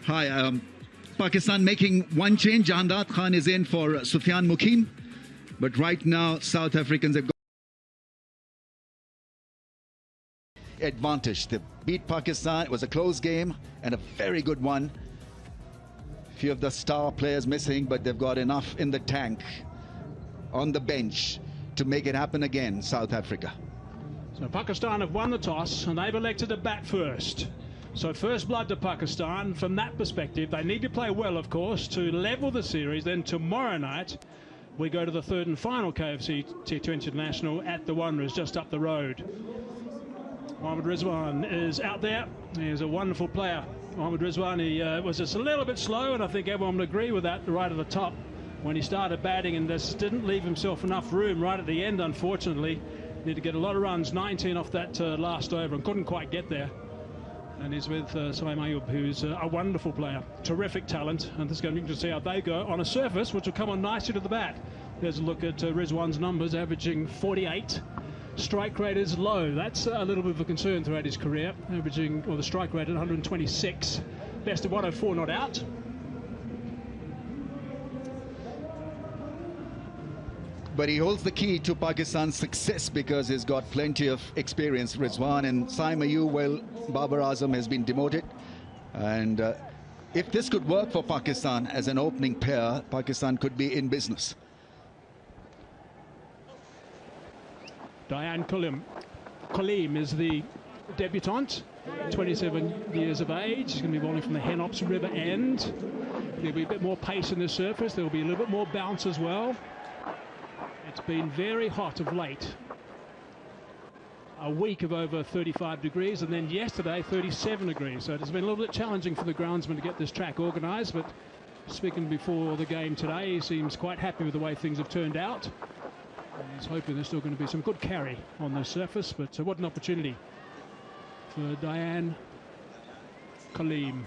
Hi, Pakistan making one change. Jahandad Khan is in for Sufyan Mukim. But right now, South Africans have got advantage. They beat Pakistan. It was a close game and a very good one. Few of the star players missing, but they've got enough in the tank on the bench to make it happen again, South Africa. So Pakistan have won the toss and they've elected to bat first. So first blood to Pakistan. From that perspective, they need to play well, of course, to level the series. Then tomorrow night, we go to the third and final KFC T20 International at the Wanderers, just up the road. Mohammad Rizwan is out there. He's a wonderful player. Mohammad Rizwan, he was just a little bit slow, and I think everyone would agree with that right at the top when he started batting, and just didn't leave himself enough room right at the end, unfortunately. Need to get a lot of runs, 19 off that last over, and couldn't quite get there. And he's with Saim Ayub, who's a wonderful player, terrific talent, and this is going to be interesting to see how they go on a surface which will come on nicely to the bat. There's a look at Rizwan's numbers, averaging 48. Strike rate is low. That's a little bit of a concern throughout his career, averaging, or the strike rate at 126. Best of 104 not out. But he holds the key to Pakistan's success because he's got plenty of experience. Rizwan and Saim Ayub, well, Babar Azam has been demoted. And if this could work for Pakistan as an opening pair, Pakistan could be in business. Diane Kaleem is the debutante, 27 years of age. She's going to be bowling from the Henops River end. There'll be a bit more pace in the surface. There'll be a little bit more bounce as well. It's been very hot of late. A week of over 35 degrees, and then yesterday 37 degrees. So it's been a little bit challenging for the groundsman to get this track organised, but speaking before the game today, he seems quite happy with the way things have turned out. He's hoping there's still going to be some good carry on the surface, but what an opportunity for Diane Kaleem.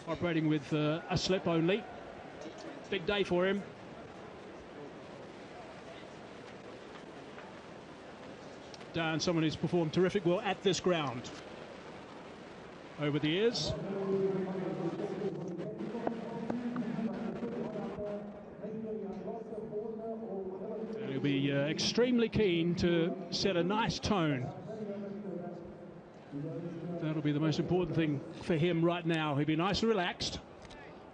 Operating with a slip only. Big day for him. Diane, someone who's performed terrific well at this ground over the years. He'll be extremely keen to set a nice tone. That'll be the most important thing for him right now. He'll be nice and relaxed.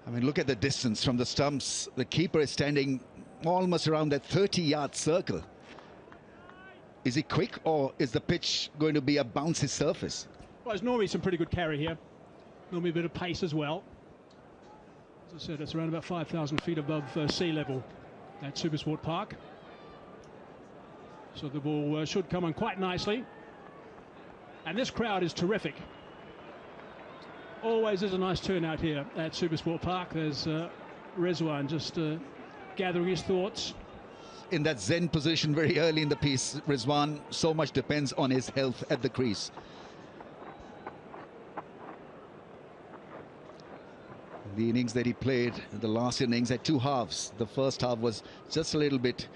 I mean, look at the distance from the stumps. The keeper is standing almost around that 30-yard circle. Is he quick, or is the pitch going to be a bouncy surface? Well, there's normally some pretty good carry here. Normally a bit of pace as well. As I said, it's around about 5,000 feet above sea level at Supersport Park. So the ball should come on quite nicely. And this crowd is terrific. Always is a nice turnout here at Supersport Park. There's Rizwan just gathering his thoughts. In that zen position very early in the piece, Rizwan, so much depends on his health at the crease. The innings that he played, the last innings, had two halves. The first half was just a little bit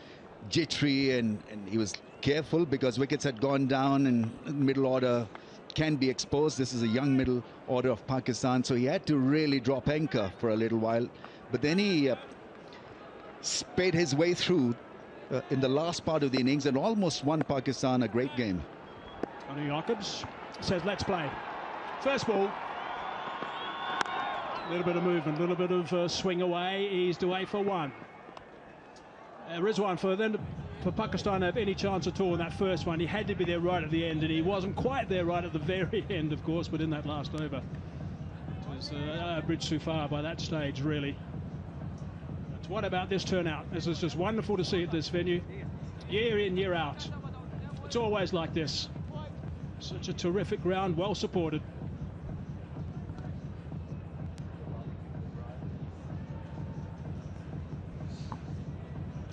jittery, and he was careful because wickets had gone down and middle order can be exposed. This is a young middle order of Pakistan, so he had to really drop anchor for a little while. But then he sped his way through in the last part of the innings and almost won Pakistan a great game. Tony Jacobs says, let's play. First ball. A little bit of movement, a little bit of swing away, eased away for one. Rizwan, for Pakistan to have any chance at all in that first one, he had to be there right at the end, and he wasn't quite there right at the very end, of course, but in that last over. It was a bridge too far by that stage, really. But what about this turnout? This is just wonderful to see at this venue. Year in, year out. It's always like this. Such a terrific ground, well supported.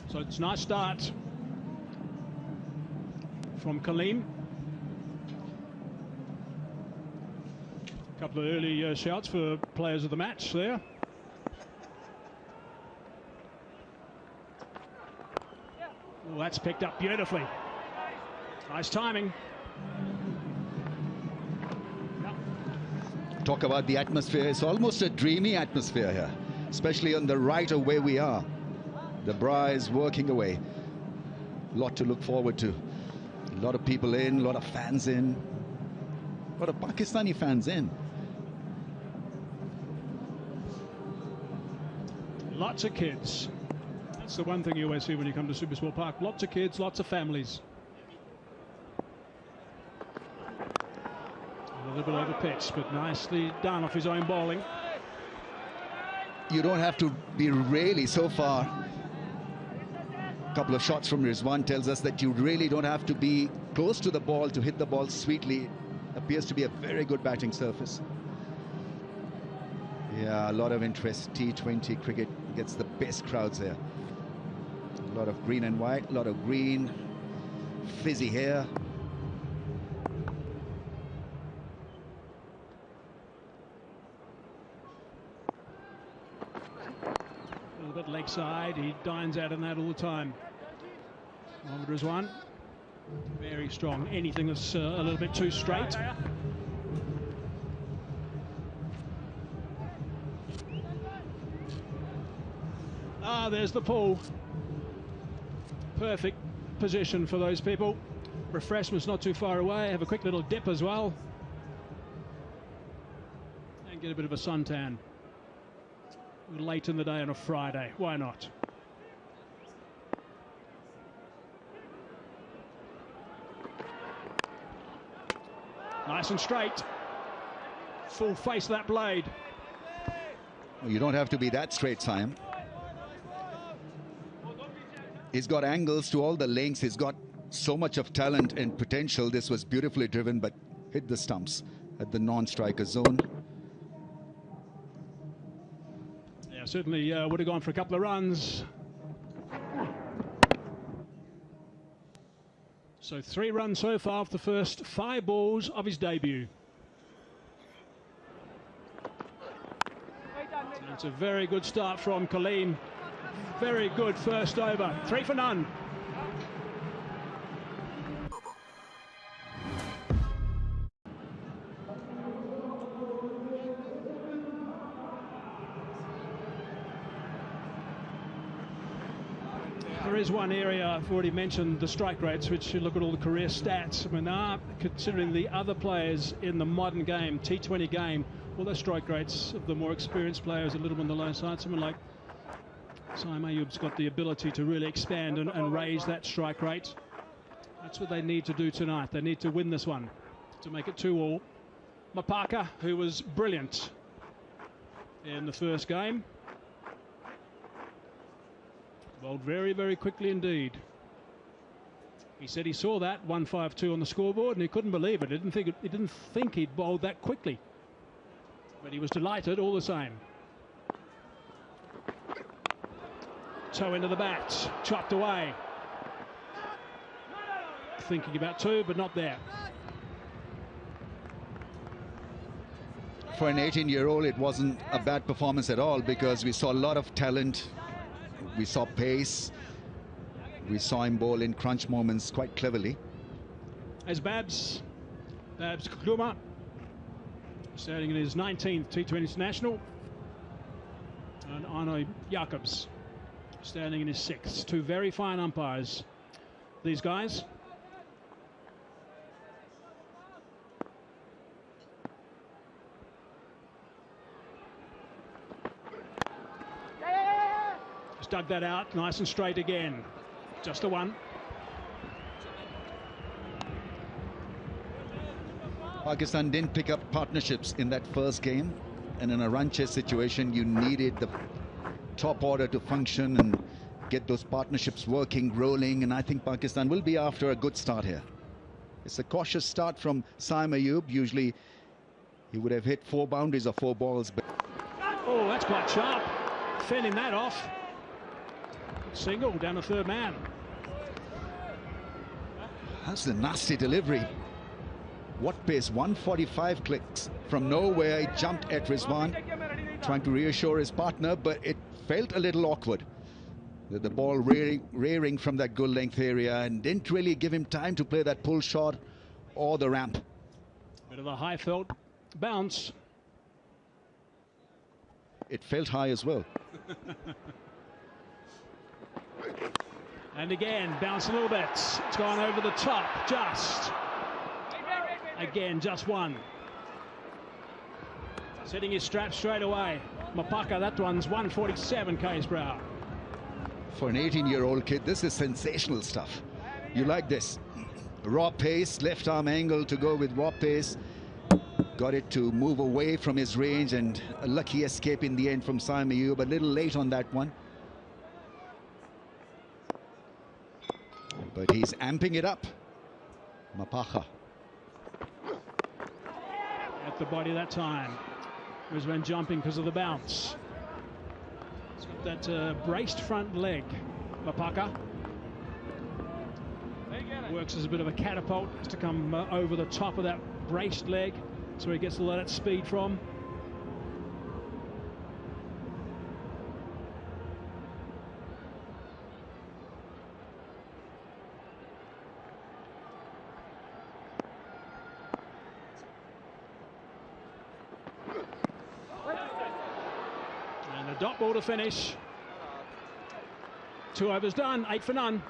So it's a nice start from Kaleem. A couple of early shouts for players of the match there. Oh, that's picked up beautifully. Nice timing. Talk about the atmosphere. It's almost a dreamy atmosphere here, especially on the right of where we are. The Bra is working away. A lot to look forward to. A lot of people in, a lot of fans in. A lot of Pakistani fans in. Lots of kids. That's the one thing you always see when you come to Supersport Park. Lots of kids, lots of families. A little bit over pitch, but nicely done off his own bowling. You don't have to be really so far. A couple of shots from Rizwan tells us that you really don't have to be close to the ball to hit the ball sweetly. Appears to be a very good batting surface. Yeah, a lot of interest. T20 cricket gets the best crowds there. A lot of green and white, a lot of green, fizzy hair. A little bit leg side, he dines out in that all the time. Mohammad Rizwan, very strong. Anything that's a little bit too straight. Ah, there's the pull. Perfect position for those people. Refreshment's not too far away. Have a quick little dip as well. And get a bit of a suntan. Late in the day on a Friday. Why not? Nice and straight. Full face of that blade. Well, you don't have to be that straight, Siam. He's got angles to all the lengths. He's got so much of talent and potential. This was beautifully driven, but hit the stumps at the non-striker zone. Yeah, certainly would have gone for a couple of runs. So 3 runs so far off the first 5 balls of his debut. It's a very good start from Kaleem. Very good first over. 3 for none. There is one area I've already mentioned, the strike rates, which you look at all the career stats. I mean, considering the other players in the modern game, T20 game, all their strike rates of the more experienced players a little on the low side. Someone like Saim Ayub's got the ability to really expand and raise that strike rate. That's what they need to do tonight. They need to win this one to make it 2-all. Mapaka, who was brilliant in the first game, bowled very, very quickly indeed. He said he saw that 152 on the scoreboard and he couldn't believe it. He didn't think he'd bowled that quickly, but he was delighted all the same. Toe into the bat, chopped away. Thinking about 2, but not there. For an 18-year-old, it wasn't a bad performance at all, because we saw a lot of talent. We saw pace. We saw him bowl in crunch moments quite cleverly. As Babs Kluma, starting in his 19th T20 International, and Arno Jacobs standing in his 6th. 2 very fine umpires, these guys. Just dug that out, nice and straight again. Just the one. Pakistan didn't pick up partnerships in that first game, and in a run chase situation, you needed the top order to function and get those partnerships working, rolling, and I think Pakistan will be after a good start here. It's a cautious start from Saim Ayub. Usually he would have hit 4 boundaries or 4 balls. But oh, that's quite sharp. Fending that off. Single down the 3rd man. That's a nasty delivery. What pace? 145 clicks from nowhere. He jumped at Rizwan, trying to reassure his partner, but it felt a little awkward. The ball rearing from that good length area and didn't really give him time to play that pull shot or the ramp. Bit of a high felt bounce. it felt high as well. And again, bounce a little bit. It's gone over the top, just. Again, just one. Setting his strap straight away. Mapaka, that one's 147 k's per hour. For an 18-year-old kid, this is sensational stuff. You like this. Raw pace, left arm angle to go with raw pace. Got it to move away from his range, and a lucky escape in the end from Saimayu, but a little late on that one. But he's amping it up. Mapaka. At the body that time. Brisbane jumping because of the bounce. He's got that braced front leg. Mapaka. Works as a bit of a catapult. Has to come over the top of that braced leg. That's where he gets a lot of speed from. And a dot ball to finish. 2 overs done, 8 for none.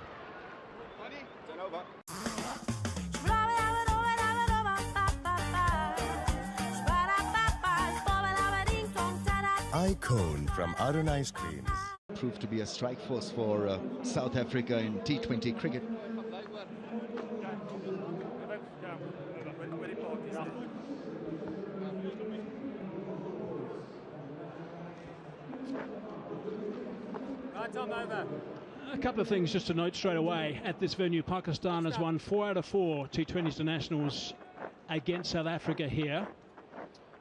Icon from Arun Ice Creams. Proved to be a strike force for South Africa in T20 cricket. A couple of things just to note straight away. At this venue, Pakistan has won 4 out of 4 T20 internationals against South Africa here.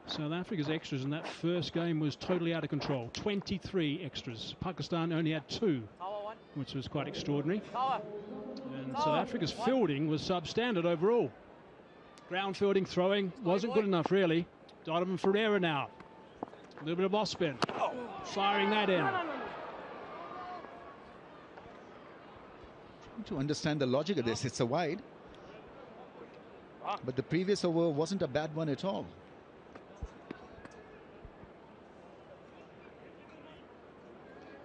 South Africa's extras in that first game was totally out of control. 23 extras. Pakistan only had 2, which was quite extraordinary. And South Africa's fielding was substandard overall. Ground fielding, throwing wasn't good enough really. Donovan Ferreira now. A little bit of off spin. Firing that in. Trying to understand the logic of this. It's a wide. But the previous over wasn't a bad one at all.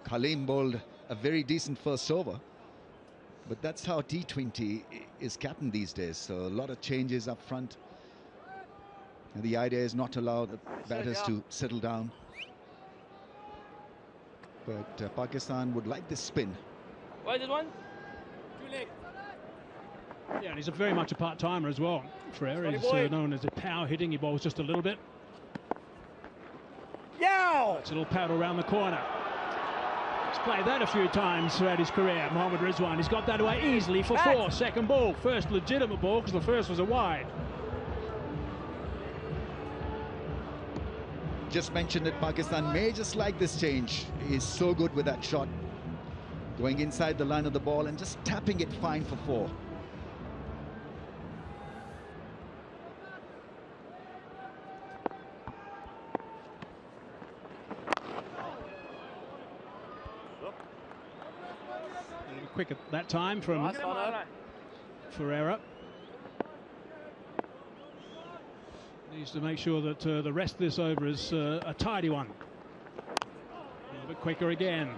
Khalim bowled a very decent first over, but that's how T20 is captained these days. So a lot of changes up front, and the idea is not to allow the batters to settle down. But Pakistan would like this spin. Why this one? Yeah, and he's very much a part-timer as well. Ferreira is known as a power hitting. He bowls just a little bit. Yeah! It's a little paddle around the corner. He's played that a few times throughout his career. Mohammad Rizwan, he's got that away easily for 4. Second ball, first legitimate ball, because the first was a wide. Just mentioned that Pakistan may just like this change. He's so good with that shot. Going inside the line of the ball and just tapping it fine for 4. Quick at that time from Ferreira. Needs to make sure that the rest of this over is a tidy one. A little bit quicker again,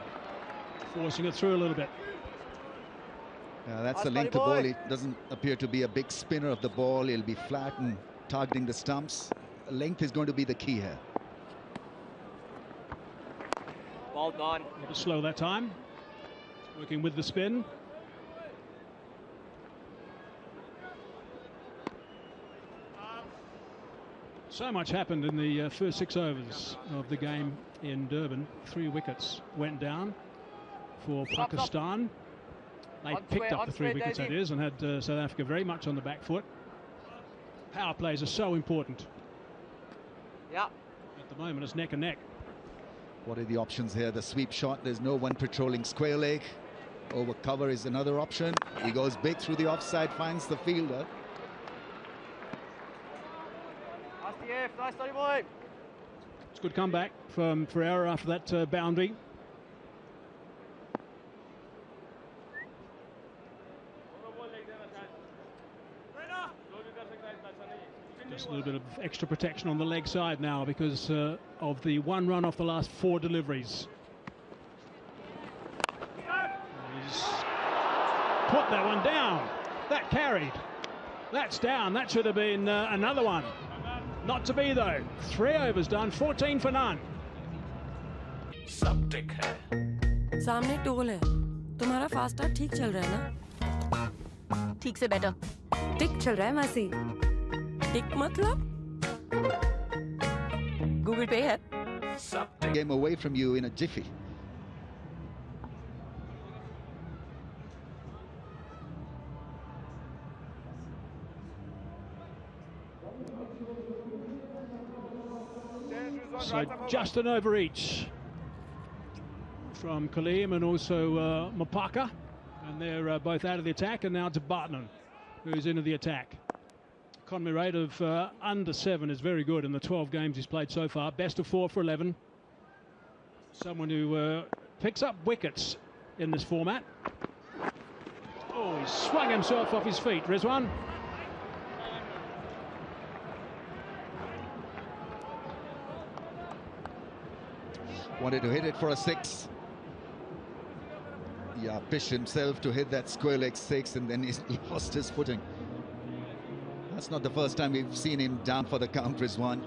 forcing it through a little bit. That's the length of the ball. It doesn't appear to be a big spinner of the ball. It'll be flat and targeting the stumps. Length is going to be the key here. Ball gone. A little slow that time. Working with the spin. So much happened in the first 6 overs of the game in Durban. 3 wickets went down for Pakistan. They picked up the 3 wickets, that is, and had South Africa very much on the back foot. Power plays are so important. Yeah. At the moment, it's neck and neck. What are the options here? The sweep shot. There's no one patrolling square leg. Over cover is another option. He goes big through the offside, finds the fielder. Nice study, boy. It's a good comeback from Ferreira after that boundary. Just a little bit of extra protection on the leg side now because of the one run off the last 4 deliveries. He's put that one down. That carried. That's down. That should have been another one. Not to be though. 3 overs done, 14 for none. सब टिक है। सामने toll है। तुम्हारा fast art ठीक चल रहा है ना? ठीक से बेटर। टिक चल रहा है मासी। टिक मतलब? गूगल पे है। सब टिक। Game away from you in a jiffy. So just an over each from Kaleem and also Mapaka, and they're both out of the attack, and now to Bartman, who's into the attack. Economy rate of under 7 is very good in the 12 games he's played so far. Best of 4 for 11. Someone who picks up wickets in this format. Oh, he swung himself off his feet, Rizwan. Wanted to hit it for a 6. Yeah, pitched himself to hit that square leg 6, and then he's lost his footing. That's not the first time we've seen him down for the count, Rizwan.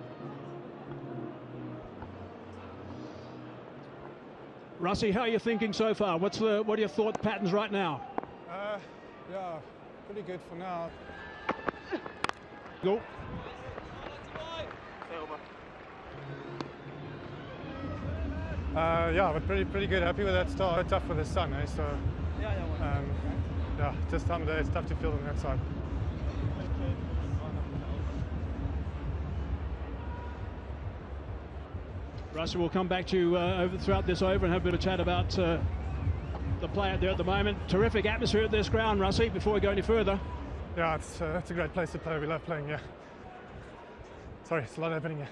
Russie, how are you thinking so far? What are your thought patterns right now? Yeah, pretty good for now. Go. Yeah, but pretty good. Happy with that start. Tough for the sun, eh? So yeah, this time of day it's tough to field on that side. Russie, we'll come back to you throughout this over and have a bit of chat about the play out there at the moment. Terrific atmosphere at this ground, Russie, before we go any further. Yeah, it's a great place to play. We love playing here. Sorry, it's a lot happening here.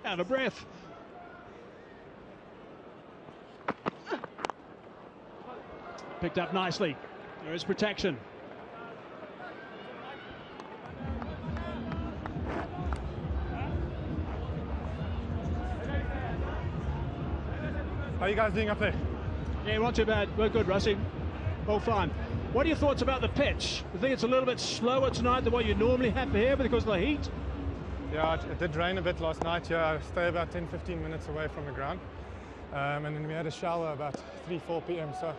Out of breath. Picked up nicely. There is protection. How are you guys doing up there? Yeah, not too bad. We're good, Russie. All fine. What are your thoughts about the pitch? You think it's a little bit slower tonight than what you normally have here because of the heat? Yeah, it did rain a bit last night. Yeah, I stay about 10-15 minutes away from the ground. And then we had a shower about 3-4 p.m. So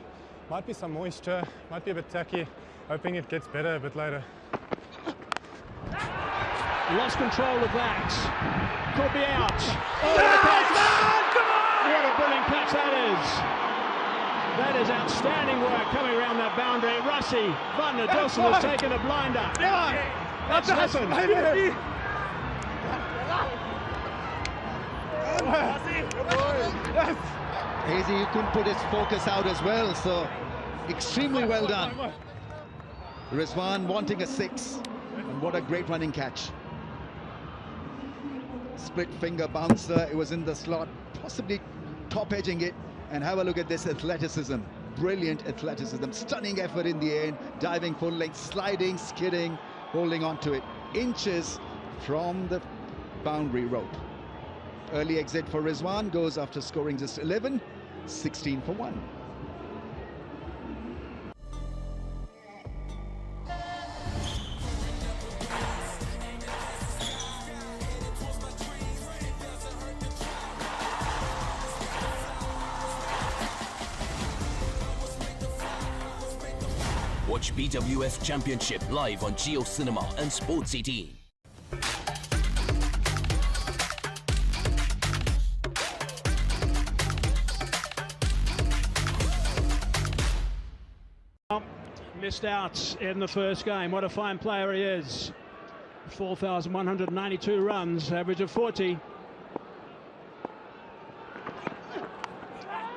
might be some moisture, might be a bit tacky. Hoping it gets better a bit later. Lost control of that. Could be out. Oh, what a brilliant catch that is. That is outstanding work coming around that boundary. Russie van der Dussen has taken a blinder. That's happened. Hazy, you couldn't put his focus out as well, so extremely well done. Rizwan wanting a 6, and what a great running catch. Split finger bouncer, it was in the slot, possibly top edging it, and have a look at this athleticism. Brilliant athleticism, stunning effort in the end, diving full length, sliding, skidding, holding on to it. Inches from the boundary rope. Early exit for Rizwan goes after scoring just 11, 16 for 1. Watch BWF Championship live on Geo Cinema and Sports 18. Missed out in the first game. What a fine player he is. 4,192 runs, average of 40.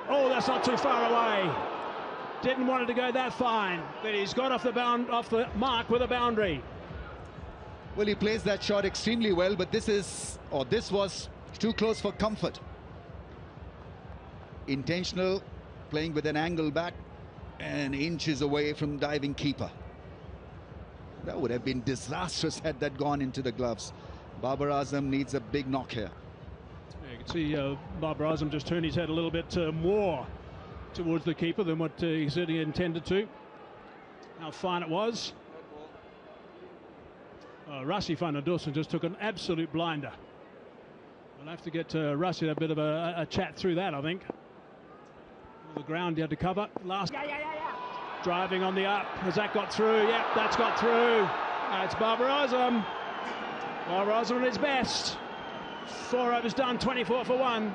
Oh, that's not too far away. Didn't want it to go that fine, but he's got off the mark with a boundary. Well, he plays that shot extremely well, but this was too close for comfort. Intentional, playing with an angle bat, and inches away from diving keeper. That would have been disastrous had that gone into the gloves. Babar Azam needs a big knock here. Yeah, you can see Babar Azam just turned his head a little bit more towards the keeper than what he certainly intended to. How fine it was. Rassi van der Dussen just took an absolute blinder. We'll have to get Rassi a bit of a chat through that, I think. The ground he had to cover. Last driving on the up. Has that got through? Yep, that's got through. It's Babar Azam. Babar Azam at his best. 4 overs done, 24 for 1.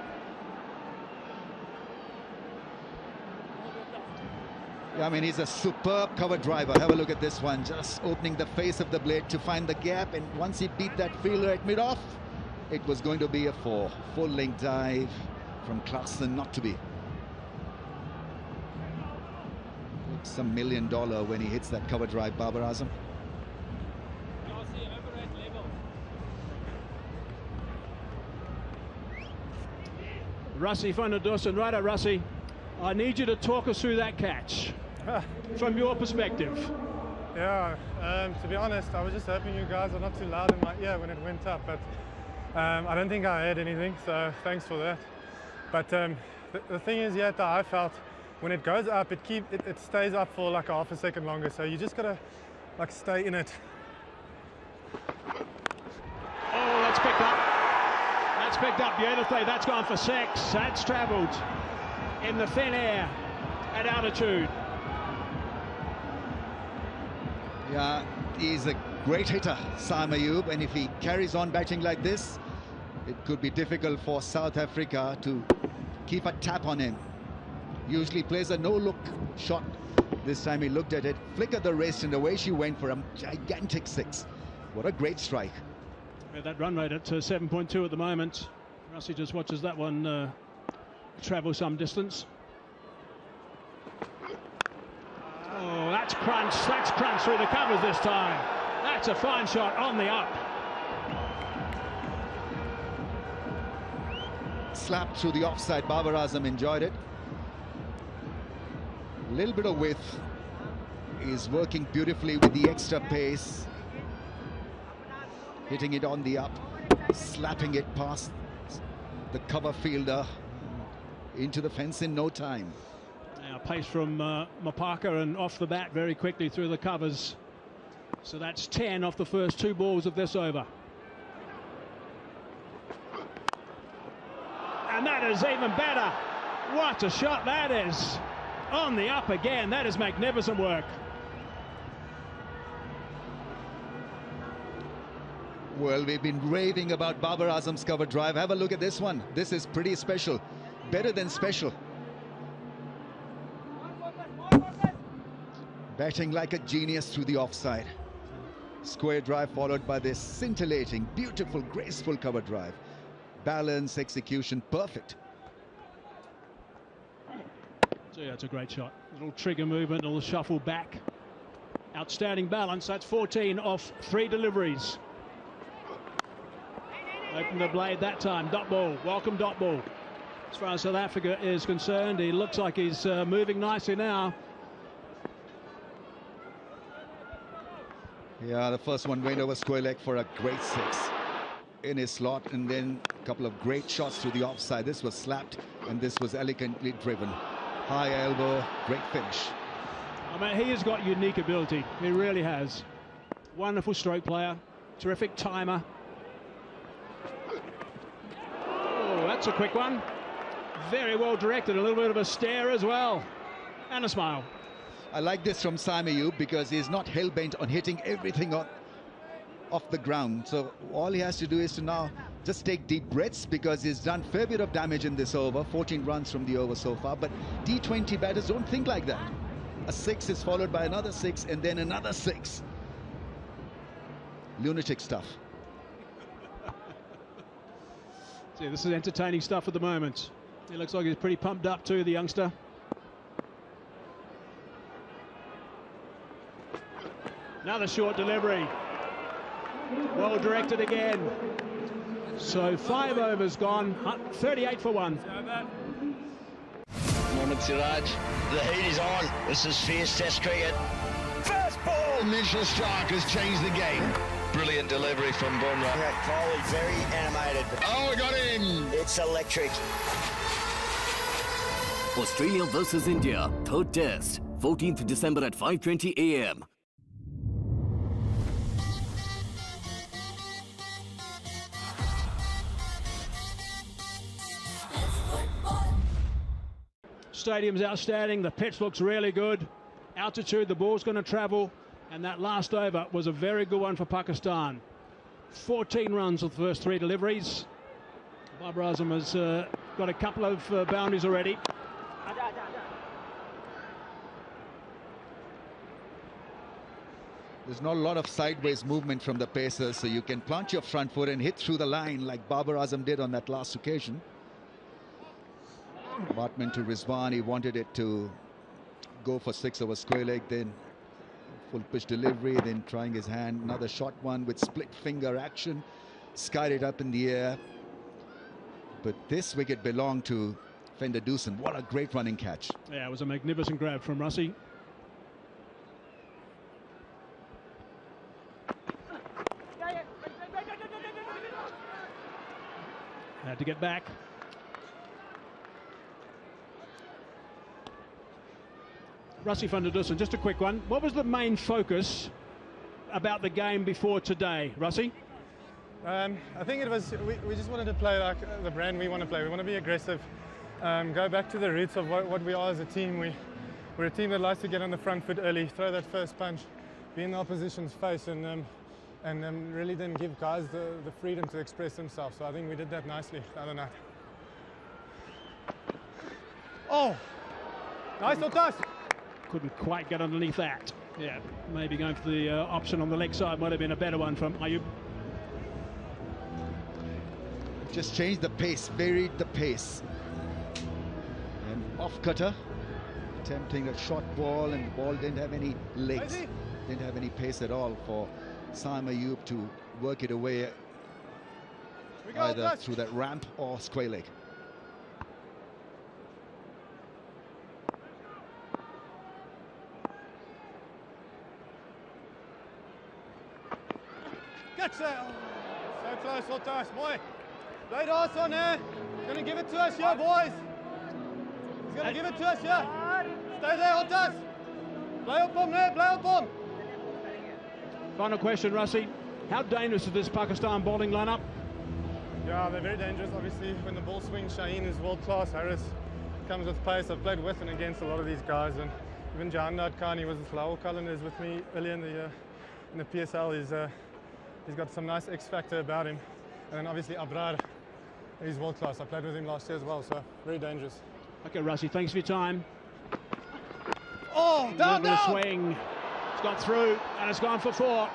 Yeah, I mean, he's a superb cover driver. Have a look at this one. Just opening the face of the blade to find the gap. And once he beat that fielder at mid-off, it was going to be a 4. Full length dive from Clarkson, not to be. Looks $1 million when he hits that cover drive, Babar Azam. Rassi van der Dussen, right, Rassi. I need you to talk us through that catch from your perspective. Yeah, to be honest, I was just hoping you guys are not too loud in my ear when it went up, but I don't think I heard anything, so thanks for that. But the thing is, yeah, that I felt when it goes up, it stays up for like a half a second longer, so you just gotta like stay in it. Oh, that's picked up. That's picked up beautifully. That's gone for 6. That's travelled in the thin air at altitude. Yeah, he's a great hitter, Sam Ayub, and if he carries on batting like this, it could be difficult for South Africa to keep a tap on him. Usually plays a no-look shot. This time he looked at it, flickered the wrist, and away she went for a gigantic 6. What a great strike. Yeah, that run rate at 7.2 at the moment. Rassi just watches that one travel some distance. Oh, that's crunch. That's crunch through the covers this time. That's a fine shot on the up. Slapped through the offside. Babar Azam enjoyed it. A little bit of width. He's working beautifully with the extra pace. Hitting it on the up. Slapping it past the cover fielder into the fence in no time. Now pace from Mapaka and off the bat very quickly through the covers. So that's 10 off the first 2 balls of this over. And that is even better. What a shot that is. On the up again. That is magnificent work. Well, we've been raving about Babar Azam's cover drive. Have a look at this one. This is pretty special. Better than special. Batting like a genius through the offside. Square drive followed by this scintillating, beautiful, graceful cover drive. Balance, execution, perfect. So yeah, it's a great shot. Little trigger movement, little shuffle back. Outstanding balance. That's 14 off 3 deliveries. Open the blade that time. Dot ball. Welcome dot ball. As far as South Africa is concerned, he looks like he's moving nicely now. Yeah, the first one went over square leg for a great 6 in his slot, and then a couple of great shots through the offside. This was slapped, and this was elegantly driven. High elbow, great finish. I mean, he has got unique ability. He really has. Wonderful stroke player. Terrific timer. Oh, that's a quick one. Very well directed. A little bit of a stare as well. And a smile. I like this from Sam Ayub because he's not hell-bent on hitting everything off the ground. So all he has to do is to now just take deep breaths, because he's done a fair bit of damage in this over. 14 runs from the over so far. But T20 batters don't think like that. A 6 is followed by another 6 and then another 6. Lunatic stuff. See, this is entertaining stuff at the moment. He looks like he's pretty pumped up too, the youngster. Another short delivery. Well directed again. So 5 overs gone, 38 for 1. Mohamed Siraj, the heat is on. This is fierce Test cricket. First ball, little Mitchell Stark has changed the game. Brilliant delivery from Bumrah. Yeah, Coley, very animated. Oh, we got him! It's electric. Australia versus India, third test, 14th December at 5:20 a.m. Stadium's outstanding. The pitch looks really good. Altitude, the ball's going to travel. And that last over was a very good one for Pakistan. 14 runs with the first 3 deliveries. Babar Azam has got a couple of boundaries already. There's not a lot of sideways movement from the pacers, so you can plant your front foot and hit through the line like Babar Azam did on that last occasion. Bartman to Rizwan, he wanted it to go for 6 over square leg, then full pitch delivery, then trying his hand, another short one with split finger action, skied it up in the air. But this wicket belonged to Fender Doosan. What a great running catch. Yeah, it was a magnificent grab from Russie. Had to get back. Russie van der Dussen, just a quick one. What was the main focus about the game before today, Russie? I think it was, we just wanted to play like the brand we want to play. We want to be aggressive, go back to the roots of what we are as a team. We're a team that likes to get on the front foot early, throw that first punch, be in the opposition's face, and really then give guys the freedom to express themselves. So I think we did that nicely the other night. Oh, nice or toss. Couldn't quite get underneath that. Yeah, maybe going for the option on the leg side might have been a better one from Ayub. Just changed the pace, varied the pace. And off cutter, attempting a short ball, and the ball didn't have any legs, didn't have any pace at all for Saim Ayub to work it away either through that ramp or square leg. So close, so toss, boy. Play the horse on here. He's going to give it to us here, boys. He's going to give it to us here. Stay there, Otas. Play up on there, play up on. Final question, Russie. How dangerous is this Pakistan bowling lineup? Yeah, they're very dangerous. Obviously, when the ball swings, Shaheen is world class. Harris comes with pace. I've played with and against a lot of these guys, and even Jahandad Khan, he was with Lawal Cullen, is with me earlier in the year in the PSL. He's got some nice X factor about him. And then obviously Abrar, he's world class. I played with him last year as well, so very dangerous. Okay, Russie, thanks for your time. Oh, down, down! Swing. It's got through, and it's gone for 4.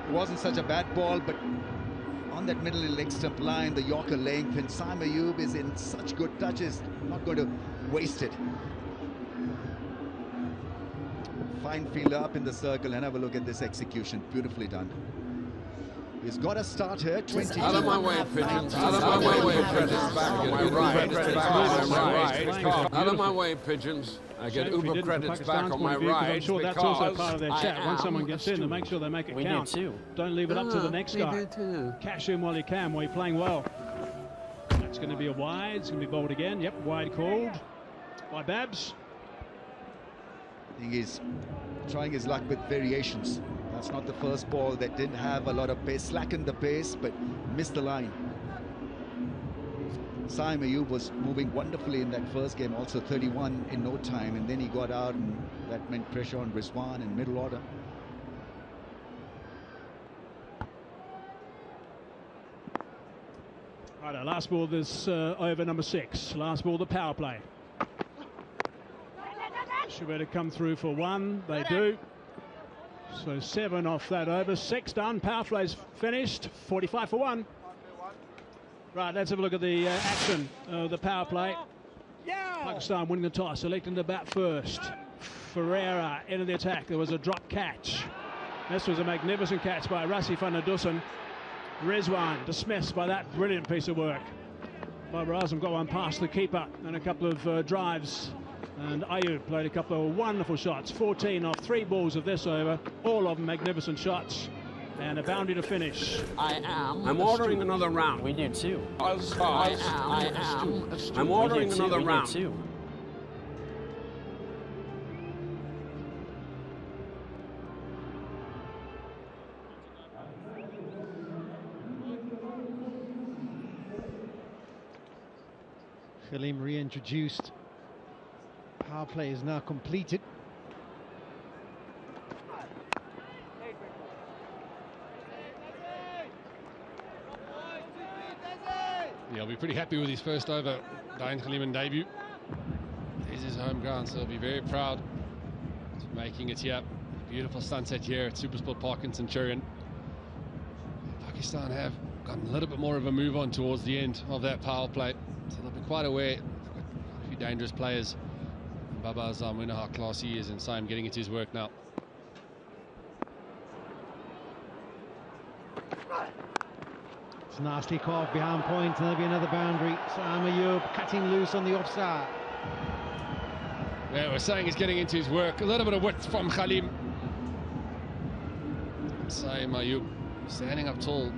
It wasn't such a bad ball, but on that middle leg stump line, the Yorker length, and Saim Ayub is in such good touches, not going to waste it. Fine fielder up in the circle, and have a look at this execution. Beautifully done. He's got a start here. 20. Out of my way, pigeons. Out of my way, pigeons. Back on my right. Out of my way, pigeons. I get Uber credits back on my right. I'm sure that's also part of their chat. Once someone gets in, to make sure they make it count. Don't leave it up to the next guy. Cash in while you can, while you're playing well. That's going to be a wide. It's going to be bowled again. Yep, wide called by Babs. I think he's trying his luck with variations. That's not the first ball that didn't have a lot of pace, slackened the pace, but missed the line. Saim Ayub was moving wonderfully in that first game, also 31 in no time, and then he got out, and that meant pressure on Rizwan in middle order. Right, last ball this over number 6. Last ball, the power play. Should better come through for 1. They do. So 7 off that over. 6 done. Power play's finished. 45 for 1. Right, let's have a look at the action of the power play. Pakistan winning the toss, selecting to bat first. Ferreira into the attack. There was a drop catch. This was a magnificent catch by Russie van der Dussen. Rizwan dismissed by that brilliant piece of work. Babar Azam got one past the keeper and a couple of drives And Ayub played a couple of wonderful shots, 14 off 3 balls of this over, all of them magnificent shots, and a boundary to finish. I'm ordering another round. We do too. I'm ordering another round. Too. Khalim reintroduced. Power play is now completed. Yeah, I'll be pretty happy with his first over, Dane Khalim debut. This is his home ground, so he'll be very proud of making it here. Beautiful sunset here at Supersport Park in Centurion. Pakistan have gotten a little bit more of a move on towards the end of that power play, so they'll be quite aware. They've got a few dangerous players. Babar Azam, we know how classy he is, and Saim getting it to his work now. It's nicely carved behind point, and there'll be another boundary. Saim Ayub cutting loose on the offside. Yeah, we're saying he's getting into his work. A little bit of width from Khalim. Saim Ayub standing up tall. You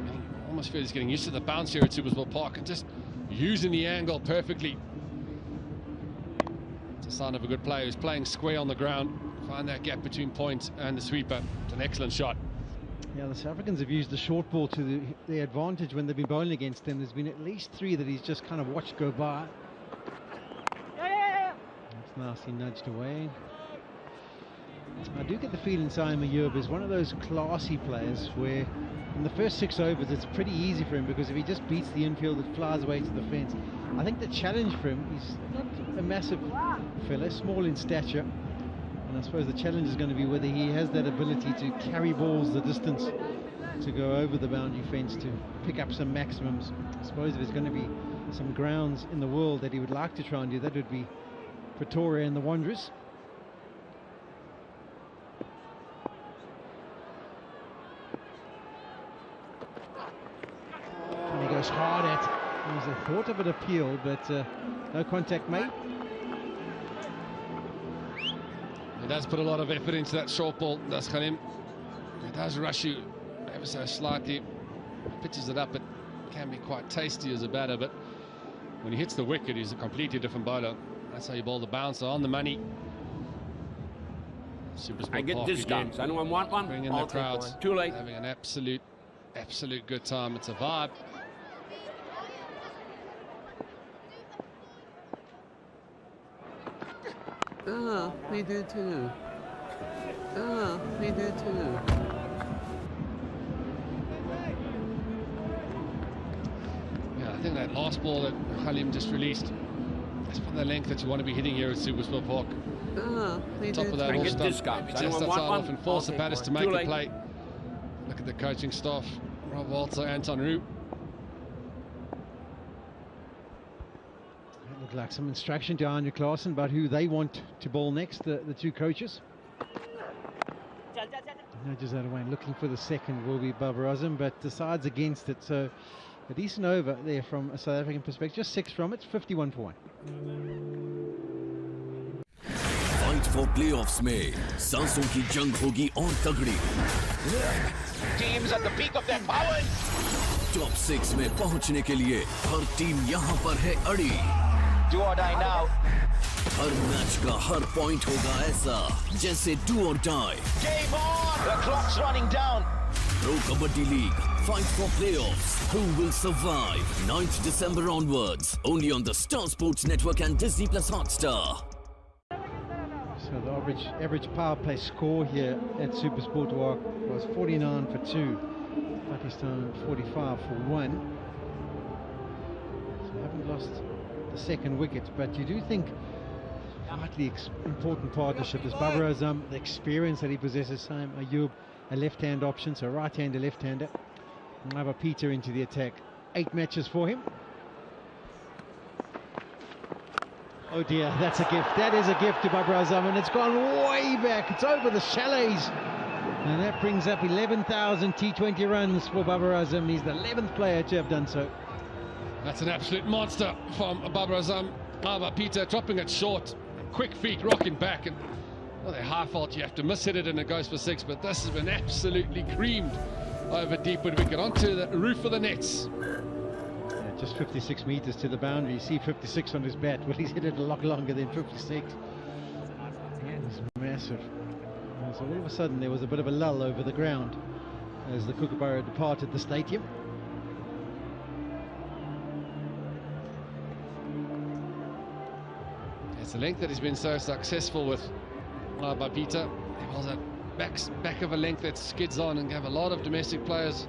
almost feel he's getting used to the bounce here at Supersport Park and just using the angle perfectly. It's a sign of a good player who's playing square on the ground. Find that gap between point and the sweeper. It's an excellent shot. Yeah, the South Africans have used the short ball to their advantage when they've been bowling against them. There's been at least 3 that he's just kind of watched go by. That's nicely nudged away. I do get the feeling Saim Ayub is one of those classy players where in the first 6 overs it's pretty easy for him, because if he just beats the infield, it flies away to the fence. I think the challenge for him, he's not a massive fella, small in stature, and I suppose the challenge is going to be whether he has that ability to carry balls the distance to go over the boundary fence to pick up some maximums. I suppose if there's going to be some grounds in the world that he would like to try and do, that would be Pretoria and the Wanderers. And he goes hard at it. There's a thought of an appeal, but no contact made. He does put a lot of effort into that short ball, does Khalim. He does rush you ever so slightly, pitches it up. It can be quite tasty as a batter, but when he hits the wicket, he's a completely different bowler. That's how you bowl the bouncer on the money. I get discounts. Anyone want one? Bring in the crowds. Too late. Having an absolute good time. It's a vibe. Oh, we do too. Oh, we do too. Yeah, I think that last ball that Khalim just released, that's from the length that you want to be hitting here at Supersport Park. Oh, we Top do of that too. off stump. Just that's how often force the batters to make a play. Look at the coaching staff. Rob Walter, Anton Roux. Looked like some instruction to Anya Klaasen about who they want to bowl next, the 2 coaches. Nudges that away, looking for the second will be Babar Azam, but decides against it. So a decent over there from a South African perspective. Just 6 from it, 51 for 1. Fight for playoffs में सांसों की जंग होगी और तगड़ी. Teams at the peak of their powers. Top 6 में पहुंचने के लिए हर टीम यहां पर है अड़ी. Do or die now. Her match का हर पॉइंट होगा ऐसा जैसे डू और die. Game on. The clock's running down. Pro Kabaddi League. Fight for playoffs. Who will survive? 9th December onwards. Only on the Star Sports Network and Disney Plus Hotstar. So the average power play score here at Supersport Park was 49 for 2. Pakistan 45 for 1. So haven't lost the second wicket, but you do think vitally important partnership is Babar Azam, the experience that he possesses. Saim Ayub, a left-hand option, so right-hander, left-hander. Another Peter into the attack. 8 matches for him. Oh dear, that's a gift. That is a gift to Babar Azam, and it's gone way back. It's over the chalets. And that brings up 11,000 T20 runs for Babar Azam. He's the 11th player to have done so. That's an absolute monster from Babar Azam. Peter dropping it short. quick feet rocking back, and well, they're high fault. You have to miss hit it and it goes for 6, but this has been absolutely creamed over deepwood wicket onto the roof of the nets. Yeah, just 56 meters to the boundary. You see 56 on his bat. Well, he's hit it a lot longer than 56. It was massive. And so all of a sudden there was a bit of a lull over the ground as the Kookaburra departed the stadium. It's the length that he's been so successful with by Peter. There was a back of a length that skids on and gave a lot of domestic players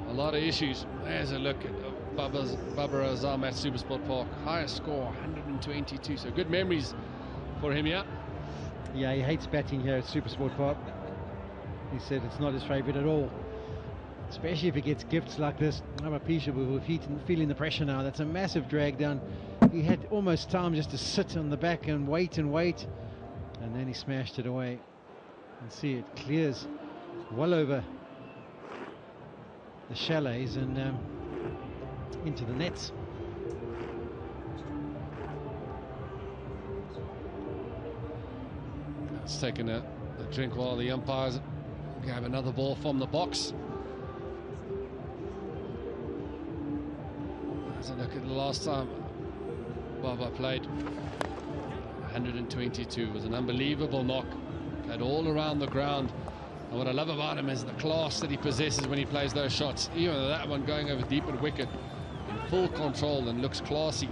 a lot of issues. There's a look at Baba Azam at Supersport Park. Highest score, 122. So good memories for him here. Yeah, he hates batting here at Supersport Park. He said it's not his favourite at all, especially if he gets gifts like this. Pisha with feeling the pressure now. That's a massive drag down. He had almost time just to sit on the back and wait, and then he smashed it away. And see, it clears well over the chalets and into the nets. It's taken a drink while the umpires gave another ball from the box. Let's look at the last time Baba played. 122 was an unbelievable knock. Played all around the ground. And what I love about him is the class that he possesses when he plays those shots. Even that one going over deep and wicket in full control and looks classy.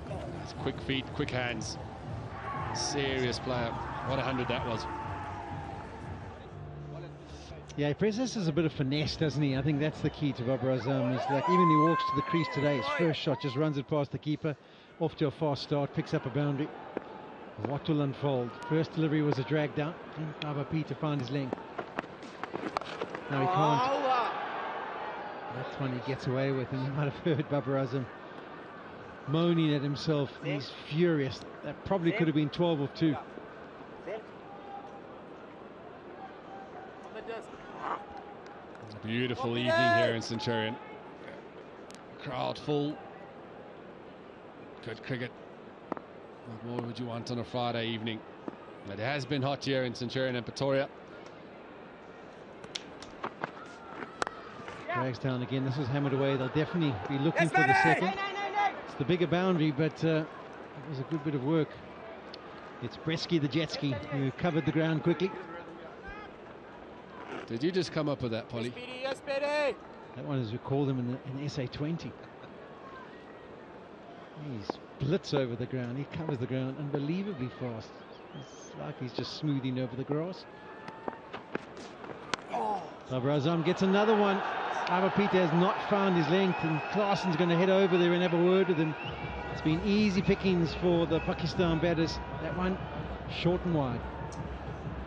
That's quick feet, quick hands. Serious player. What 100 that was. Yeah, he possesses a bit of finesse, doesn't he? I think that's the key to Baba Azam. It's like, even he walks to the crease today, his first shot just runs it past the keeper, off to a fast start, picks up a boundary. What will unfold? First delivery was a drag down. Baba Peter found his length. No, he can't. That's one he gets away with, and you might have heard Baba Azam moaning at himself. He's furious. That probably could have been 12 or 2. Beautiful evening here in Centurion. Crowd full. Good cricket. What more would you want on a Friday evening? It has been hot here in Centurion and Pretoria. Drags down again. This is hammered away. They'll definitely be looking for the second. It's the bigger boundary, but it was a good bit of work. It's Bresky the jet ski who covered the ground quickly. Did you just come up with that, Polly? Yes, Speedy. That one, as we call them in the SA20. He's blitz over the ground. He covers the ground unbelievably fast. It's like he's just smoothing over the grass. Baba Azam gets another one. Baba Peter has not found his length, and Clarkson's going to head over there and have a word with him. It's been easy pickings for the Pakistan batters. That one short and wide.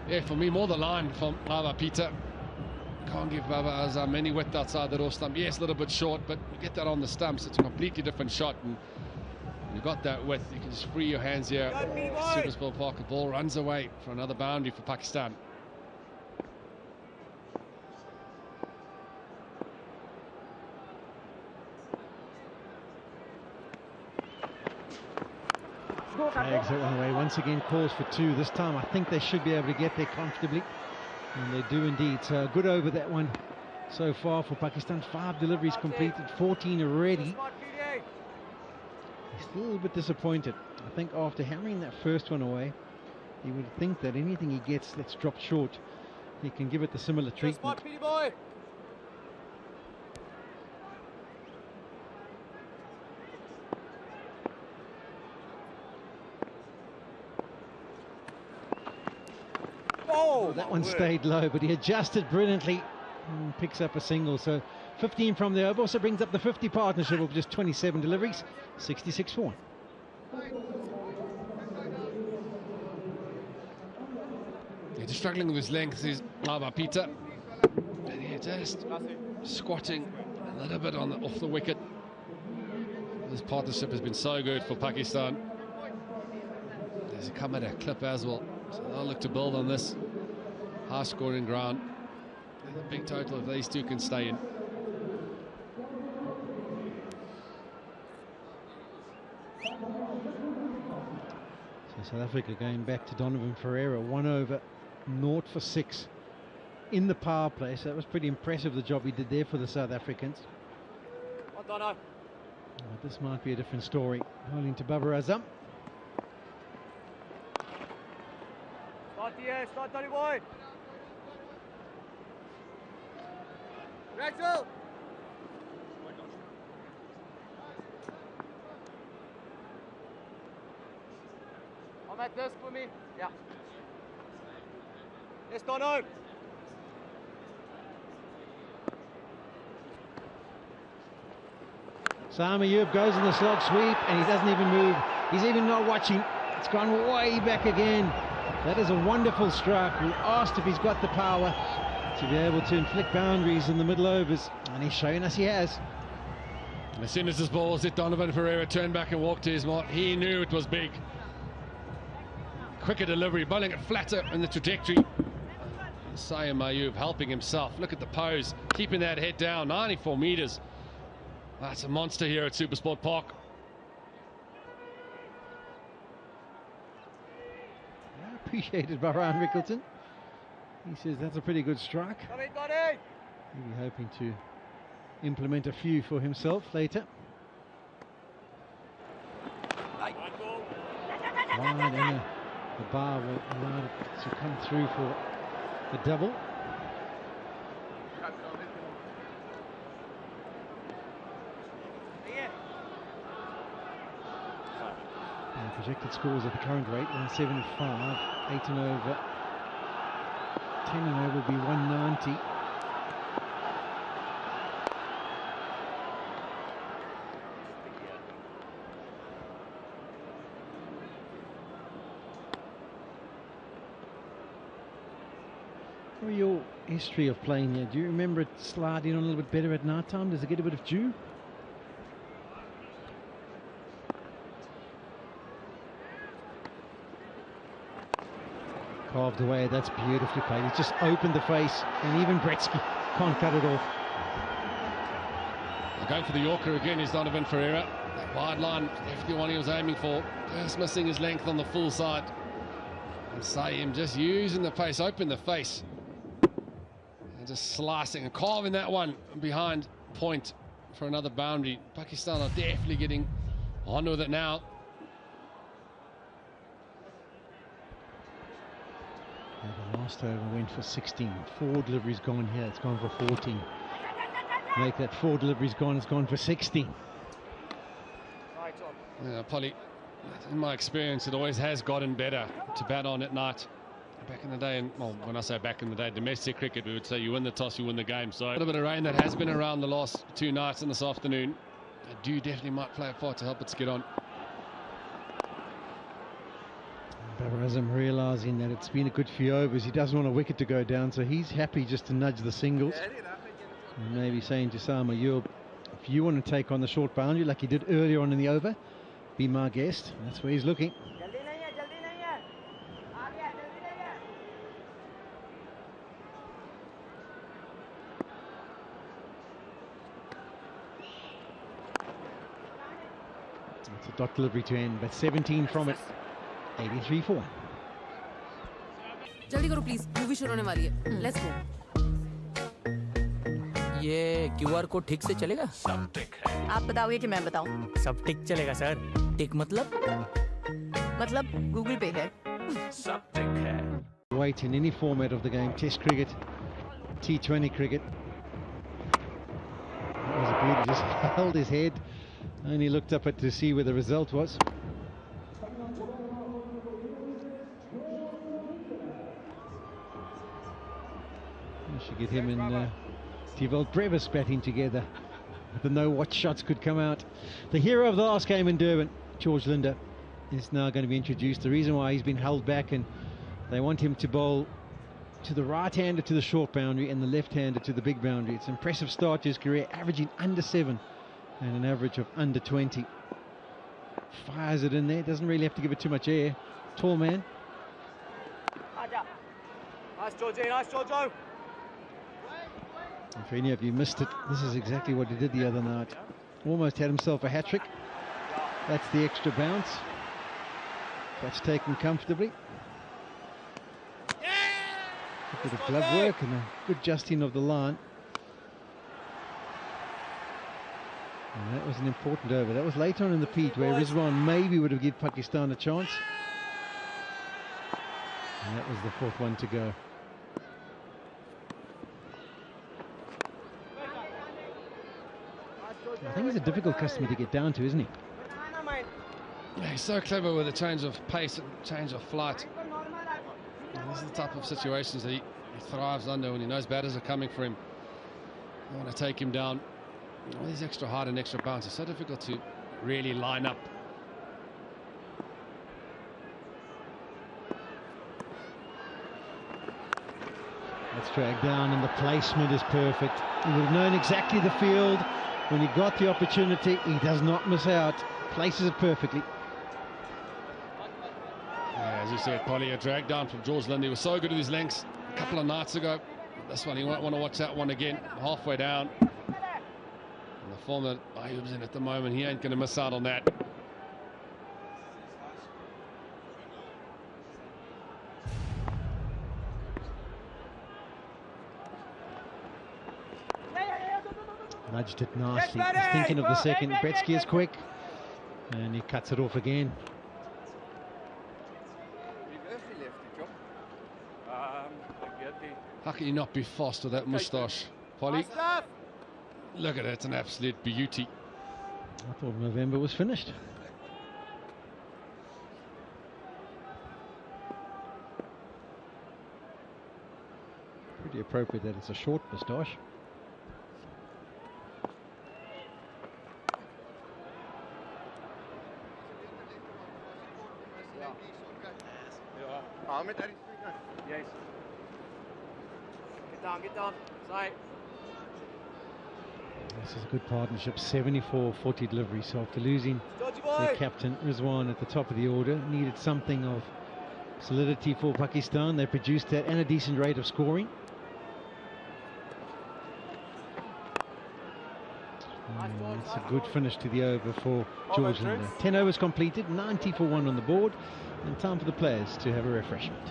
Yeah, for me, more the line from Baba Peter. Can't give Baba Azam any width outside the door stump. Yes, a little bit short, but you get that on the stumps. It's a completely different shot, and you got that width. You can just free your hands here. Supersport Park, the ball runs away for another boundary for Pakistan. Drags that one away. Once again calls for 2. This time I think they should be able to get there comfortably, and they do indeed. So good over that one so far for Pakistan. 5 deliveries completed, 14 already. He's a little bit disappointed. I think after hammering that first one away, he would think that anything he gets that's dropped short, he can give it the similar treatment. Oh, that one stayed low, but he adjusted brilliantly and picks up a single. So 15 from there. Also brings up the 50 partnership of just 27 deliveries, 66 for 1. Yeah, just struggling with his length is Baba Peter. And yeah, just squatting a little bit on off the wicket. This partnership has been so good for Pakistan. There's a come at a clip as well. So they'll look to build on this high scoring ground. The big total if these two can stay in. South Africa going back to Donovan Ferreira, 1 over, 0 for 6 in the power play. So that was pretty impressive, the job he did there for the South Africans. But this might be a different story. Holding to Baba Azam. Start 30 boy. Rexel. Come at this for me. Yeah. Yes, Dono. Sam Ayub goes in the slog sweep and he doesn't even move. He's even not watching. It's gone way back again. That is a wonderful strike. We asked if he's got the power to be able to inflict boundaries in the middle overs, and he's showing us he has. As soon as his ball hit, Donovan Ferreira turned back and walked to his mark. He knew it was big. Quicker delivery, bowling it flatter in the trajectory. Sayam Ayub helping himself. Look at the pose, keeping that head down, 94 meters. That's a monster here at Supersport Park. Appreciated by Ryan Rickleton. He says that's a pretty good strike. Maybe hoping to implement a few for himself later. Wide, and the bar will allow it to come through for the double. Projected scores at the current rate, 175, 8 and over, 10 and over will be 190. What are your history of playing here? Do you remember it sliding on a little bit better at night time? Does it get a bit of dew? Carved away, that's beautifully played. He's just opened the face, and even Gretzky can't cut it off. Going for the Yorker again is Donovan Ferreira. That wide line, definitely one he was aiming for. Just missing his length on the full side. And Sayim just using the pace, open the face. And just slicing and carving that one behind point for another boundary. Pakistan are definitely getting on with it now. The last over went for 16. 4 deliveries gone here. It's gone for 14. Make that 4 deliveries gone. It's gone for 16. Yeah, Polly, in my experience, it always has gotten better to bat on at night. Back in the day, and well, when I say back in the day, domestic cricket, we would say you win the toss, you win the game. So a little bit of rain that has been around the last 2 nights and this afternoon. The dew definitely might play a part to help it get on. Babarazam realising that it's been a good few overs. He doesn't want a wicket to go down, so he's happy just to nudge the singles. And maybe saying to Sam Ayub, if you want to take on the short boundary like he did earlier on in the over, be my guest. And that's where he's looking. It's a dot delivery to end, but 17 from it. 83-4. जल्दी करो please, movie शुरू होने वाली है. Let's go. ये QR code ठीक से चलेगा? सब टिक है. आप बताओगे कि मैं बताऊं? सब टिक चलेगा सर. टिक मतलब गूगल पे है. सब टिक है. Wait in any format of the game, Test cricket, T20 cricket. That was a beauty. Just held his head, only looked up to see where the result was. Should get him and Tivol Brevis batting together. The no-watch shots could come out. The hero of the last game in Durban, George Linder, is now going to be introduced. The reason why he's been held back, and they want him to bowl to the right-hander to the short boundary and the left-hander to the big boundary. It's an impressive start to his career, averaging under 7 and an average of under 20. Fires it in there, doesn't really have to give it too much air. Tall man. Nice, Georgie, nice, Jojo. If any of you missed it, this is exactly what he did the other night. Almost had himself a hat-trick. That's the extra bounce. Catch taken comfortably. A bit of glove work and a good justing of the line. And that was an important over. That was later on in the Pete where Rizwan maybe would have given Pakistan a chance. And that was the fourth one to go. I think he's a difficult customer to get down to, isn't he? Yeah, he's so clever with a change of pace and change of flight. And this is the type of situations that he thrives under when he knows batters are coming for him. They want to take him down. All these extra height and extra bounce is so difficult to really line up. That's dragged down and the placement is perfect. He would have known exactly the field when he got the opportunity. He does not miss out. Places it perfectly. Yeah, as you said, Polly, a drag down from George Linde. He was so good with his lengths a couple of nights ago. This one, he won't want to watch that one again. Halfway down. And the form that Ayub's in at the moment, he ain't going to miss out on that. Nudged it nicely. He's thinking of the second. Bretsky is quick. And he cuts it off again. How can you not be fast with that moustache, Polly? Look at it, it's an absolute beauty. I thought November was finished. Pretty appropriate that it's a short moustache. Yes. Get down. Side. This is a good partnership. 74-40 delivery. So after losing their captain Rizwan at the top of the order, needed something of solidity for Pakistan. They produced that and a decent rate of scoring. It's a good finish to the over for George Linde. 10 overs completed, 90 for 1 on the board, and time for the players to have a refreshment.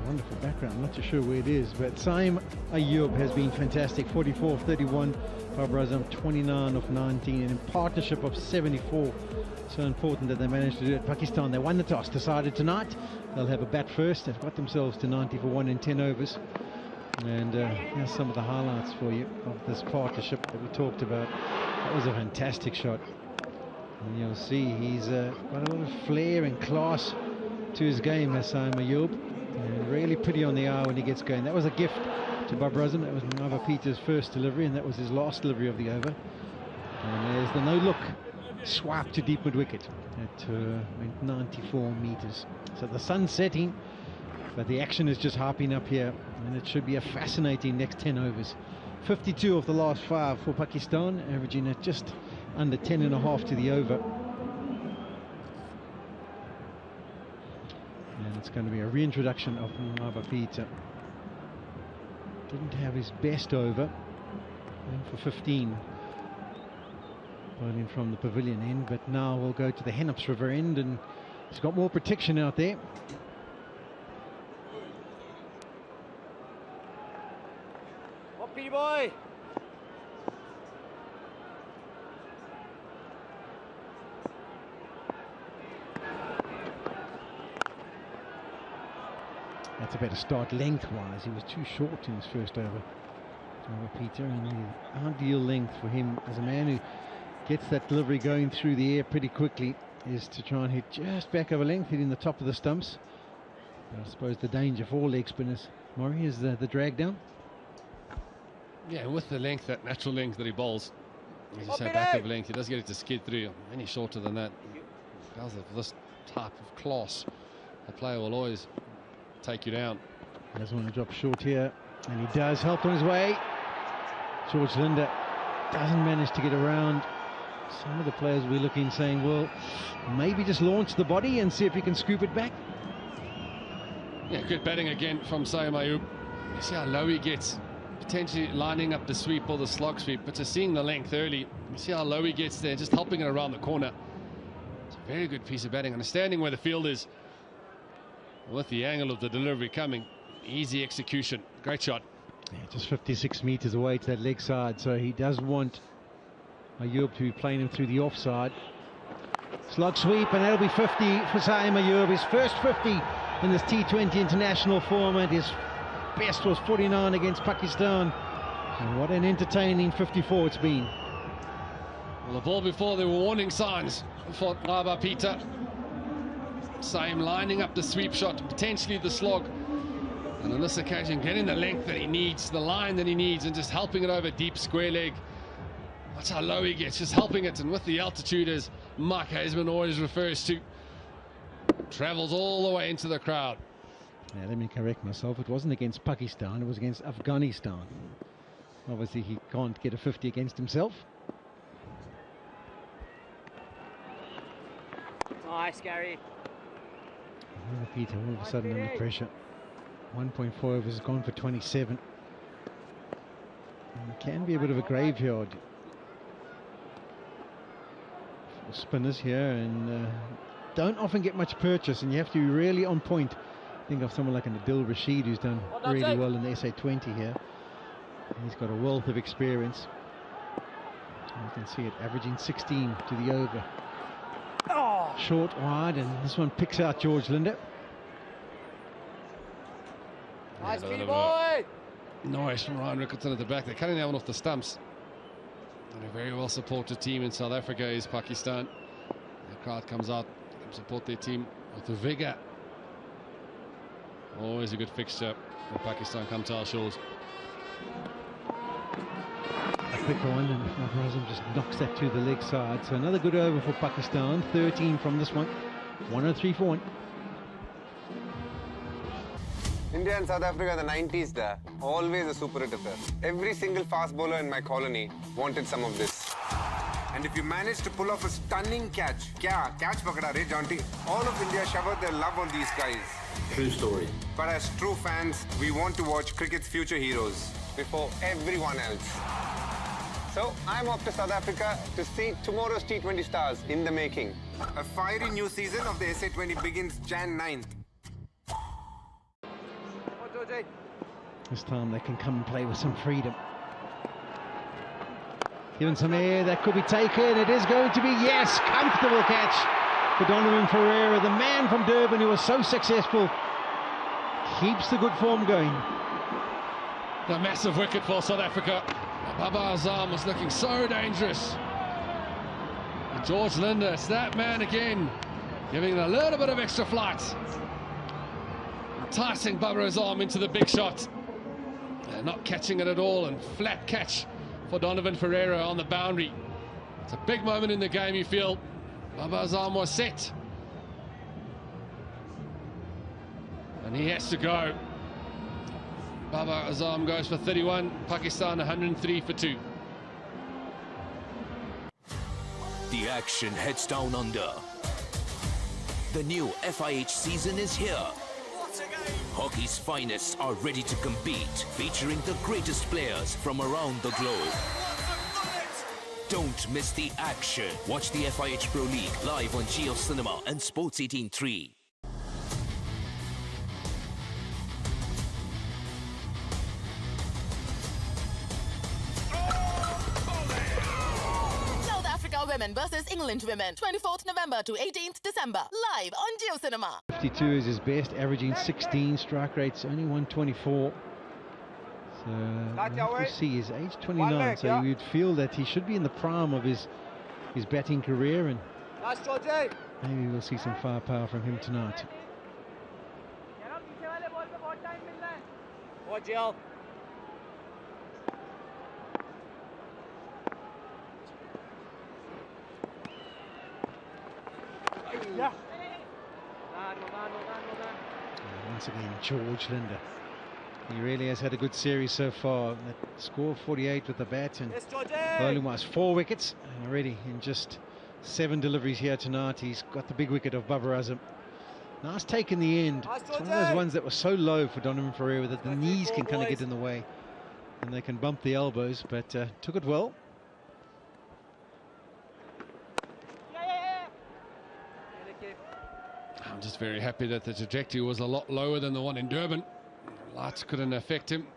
Wonderful background. I'm not too sure where it is, but Saim Ayub has been fantastic. 44 of 31. Babar Azam 29 of 19, and in partnership of 74. So important that they managed to do it. Pakistan, they won the toss, decided tonight they'll have a bat first. They've got themselves to 90 for 1 in 10 overs. And here's some of the highlights for you of this partnership that we talked about. That was a fantastic shot. And you'll see he's got a lot of flair and class to his game, Hassan Mayoub. And really pretty on the eye when he gets going. That was a gift to Bob Rosen. That was Nava Peter's first delivery, and that was his last delivery of the over. And there's the no-look swipe to deep mid-wicket. It went 94 meters. So the sun's setting, but the action is just harping up here, and it should be a fascinating next 10 overs. 52 of the last 5 for Pakistan, averaging at just under 10.5 to the over. And it's going to be a reintroduction of Nava Peter. Didn't have his best over, going for 15. Bowling from the pavilion end, but now we'll go to the Hennops River end, and he's got more protection out there. Up, P boy. That's a better start lengthwise. He was too short in his first over. Peter, and the ideal length for him as a man who gets that delivery going through the air pretty quickly is to try and hit just back over length, hitting the top of the stumps. But I suppose the danger for all leg spinners, Maury, is the drag down. Yeah, with the length, that natural length that he bowls, as you say, back over length, he does get it to skid through. Any shorter than that, because of this type of class, a player will always take you down. He doesn't want to drop short here, and he does. Help on his way. George Linder doesn't manage to get around. Some of the players will be looking, saying, well, maybe just launch the body and see if he can scoop it back. Yeah, good batting again from Saeed Mayoub. You see how low he gets, potentially lining up the sweep or the slog sweep, but just seeing the length early, you see how low he gets there, just helping it around the corner. It's a very good piece of batting, understanding where the field is, with the angle of the delivery coming. Easy execution, great shot. Yeah, just 56 meters away to that leg side, so he does want Mayoub to be playing him through the offside. Slug sweep, and that'll be 50 for Saeed Mayoub. His first 50 in this T20 international format. His best was 49 against Pakistan. And what an entertaining 54 it's been. Well, the ball before, there were warning signs for Nava Peter. Saeed lining up the sweep shot, potentially the slog. And on this occasion, getting the length that he needs, the line that he needs, and just helping it over deep square leg. That's how low he gets, just helping it. And with the altitude, as Mark Haseman always refers to, travels all the way into the crowd. Yeah, let me correct myself. It wasn't against Pakistan, it was against Afghanistan. Obviously, he can't get a 50 against himself. Nice, Gary. Peter all of a sudden under pressure. 1.4 overs has gone for 27. And it can be a bit of a graveyard for spinners here, and don't often get much purchase, and you have to be really on point. Think of someone like an Adil Rashid, who's done really well in the SA20 here. He's got a wealth of experience. And you can see it averaging 16 to the over. Oh. Short, wide, and this one picks out George Linder. Nice, P boy. Nice from Ryan Rickleton at the back. They're cutting that one off the stumps. And a very well supported team in South Africa is Pakistan. The crowd comes out to support their team with the vigour. Always a good fixture when Pakistan come to our shores. A quicker one, and Razam just knocks that to the leg side. So another good over for Pakistan. 13 from this one. 103 for 1. India and South Africa in the 90s there, always a superlative affair. Every single fast bowler in my colony wanted some of this. And if you manage to pull off a stunning catch, catch pakada re Jonty, all of India showered their love on these guys. True story. But as true fans, we want to watch cricket's future heroes before everyone else. So I'm off to South Africa to see tomorrow's T20 stars in the making. A fiery new season of the SA20 begins Jan 9th. This time they can come and play with some freedom. Given some air, that could be taken. It is going to be, yes, comfortable catch for Donovan Ferreira, the man from Durban who was so successful. Keeps the good form going. The massive wicket for South Africa. Babar Azam was looking so dangerous. And George Linder, it's that man again, giving a little bit of extra flight. Enticing Babar Azam into the big shot. Not catching it at all, and flat catch for Donovan Ferreira on the boundary. It's a big moment in the game, you feel. Babar Azam was set. And he has to go. Babar Azam goes for 31, Pakistan 103 for 2. The action heads down under. The new FIH season is here. Hockey's finest are ready to compete, featuring the greatest players from around the globe. Don't miss the action. Watch the FIH Pro League live on Jio Cinema and Sports 18.3. Women versus England women, 24th November to 18th December, live on Jio Cinema. 52 is his best, averaging 16 strike rates, only 124. So we'll see, his age 29, so you'd feel that he should be in the prime of his batting career, and maybe we'll see some firepower from him tonight. Yeah. Once again, George Linder. He really has had a good series so far. That score 48 with the bat, and bowling wise 4 wickets, and already in just 7 deliveries here tonight. He's got the big wicket of Babar Azam. Nice take in the end. It's one of those ones that was so low for Donovan Ferreira that the knees can kind of get in the way, and they can bump the elbows, but took it well. I'm just very happy that the trajectory was a lot lower than the one in Durban. Lights couldn't affect him.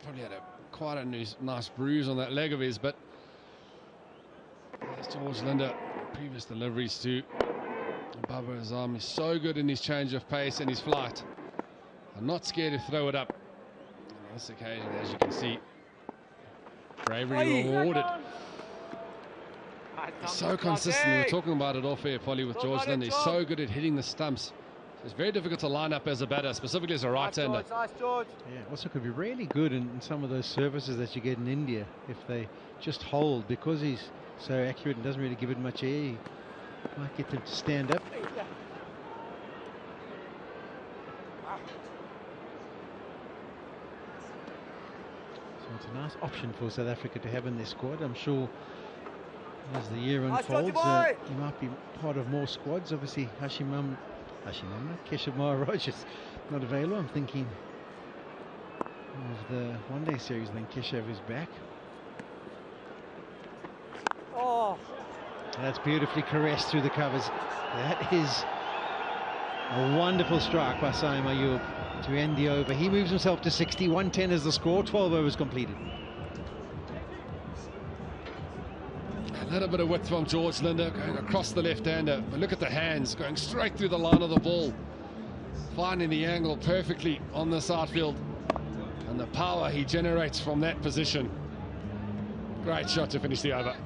Probably had quite a nice bruise on that leg of his, but there's George Linder. Previous deliveries to Babar Azam is so good in his change of pace and his flight. I'm not scared to throw it up. On this occasion, as you can see, bravery rewarded. He's so consistent. We were talking about it off air, Polly, with George Linder. He's so good at hitting the stumps. So it's very difficult to line up as a batter, specifically as a right-hander. Yeah, also could be really good in some of those services that you get in India if they just hold, because he's so accurate and doesn't really give it much air. You might get them to stand up. So it's a nice option for South Africa to have in their squad. I'm sure as the year unfolds, he might be part of more squads. Obviously, Hashimamla, Keshav Maharaj is not available. I'm thinking of the one-day series, then Keshav is back. Oh, that's beautifully caressed through the covers. That is a wonderful strike by Saim Ayub to end the over. He moves himself to 60. 110 is the score. 12 overs completed. A little bit of width from George Linder going across the left-hander, but look at the hands going straight through the line of the ball, finding the angle perfectly on this outfield, and the power he generates from that position. Great shot to finish the over.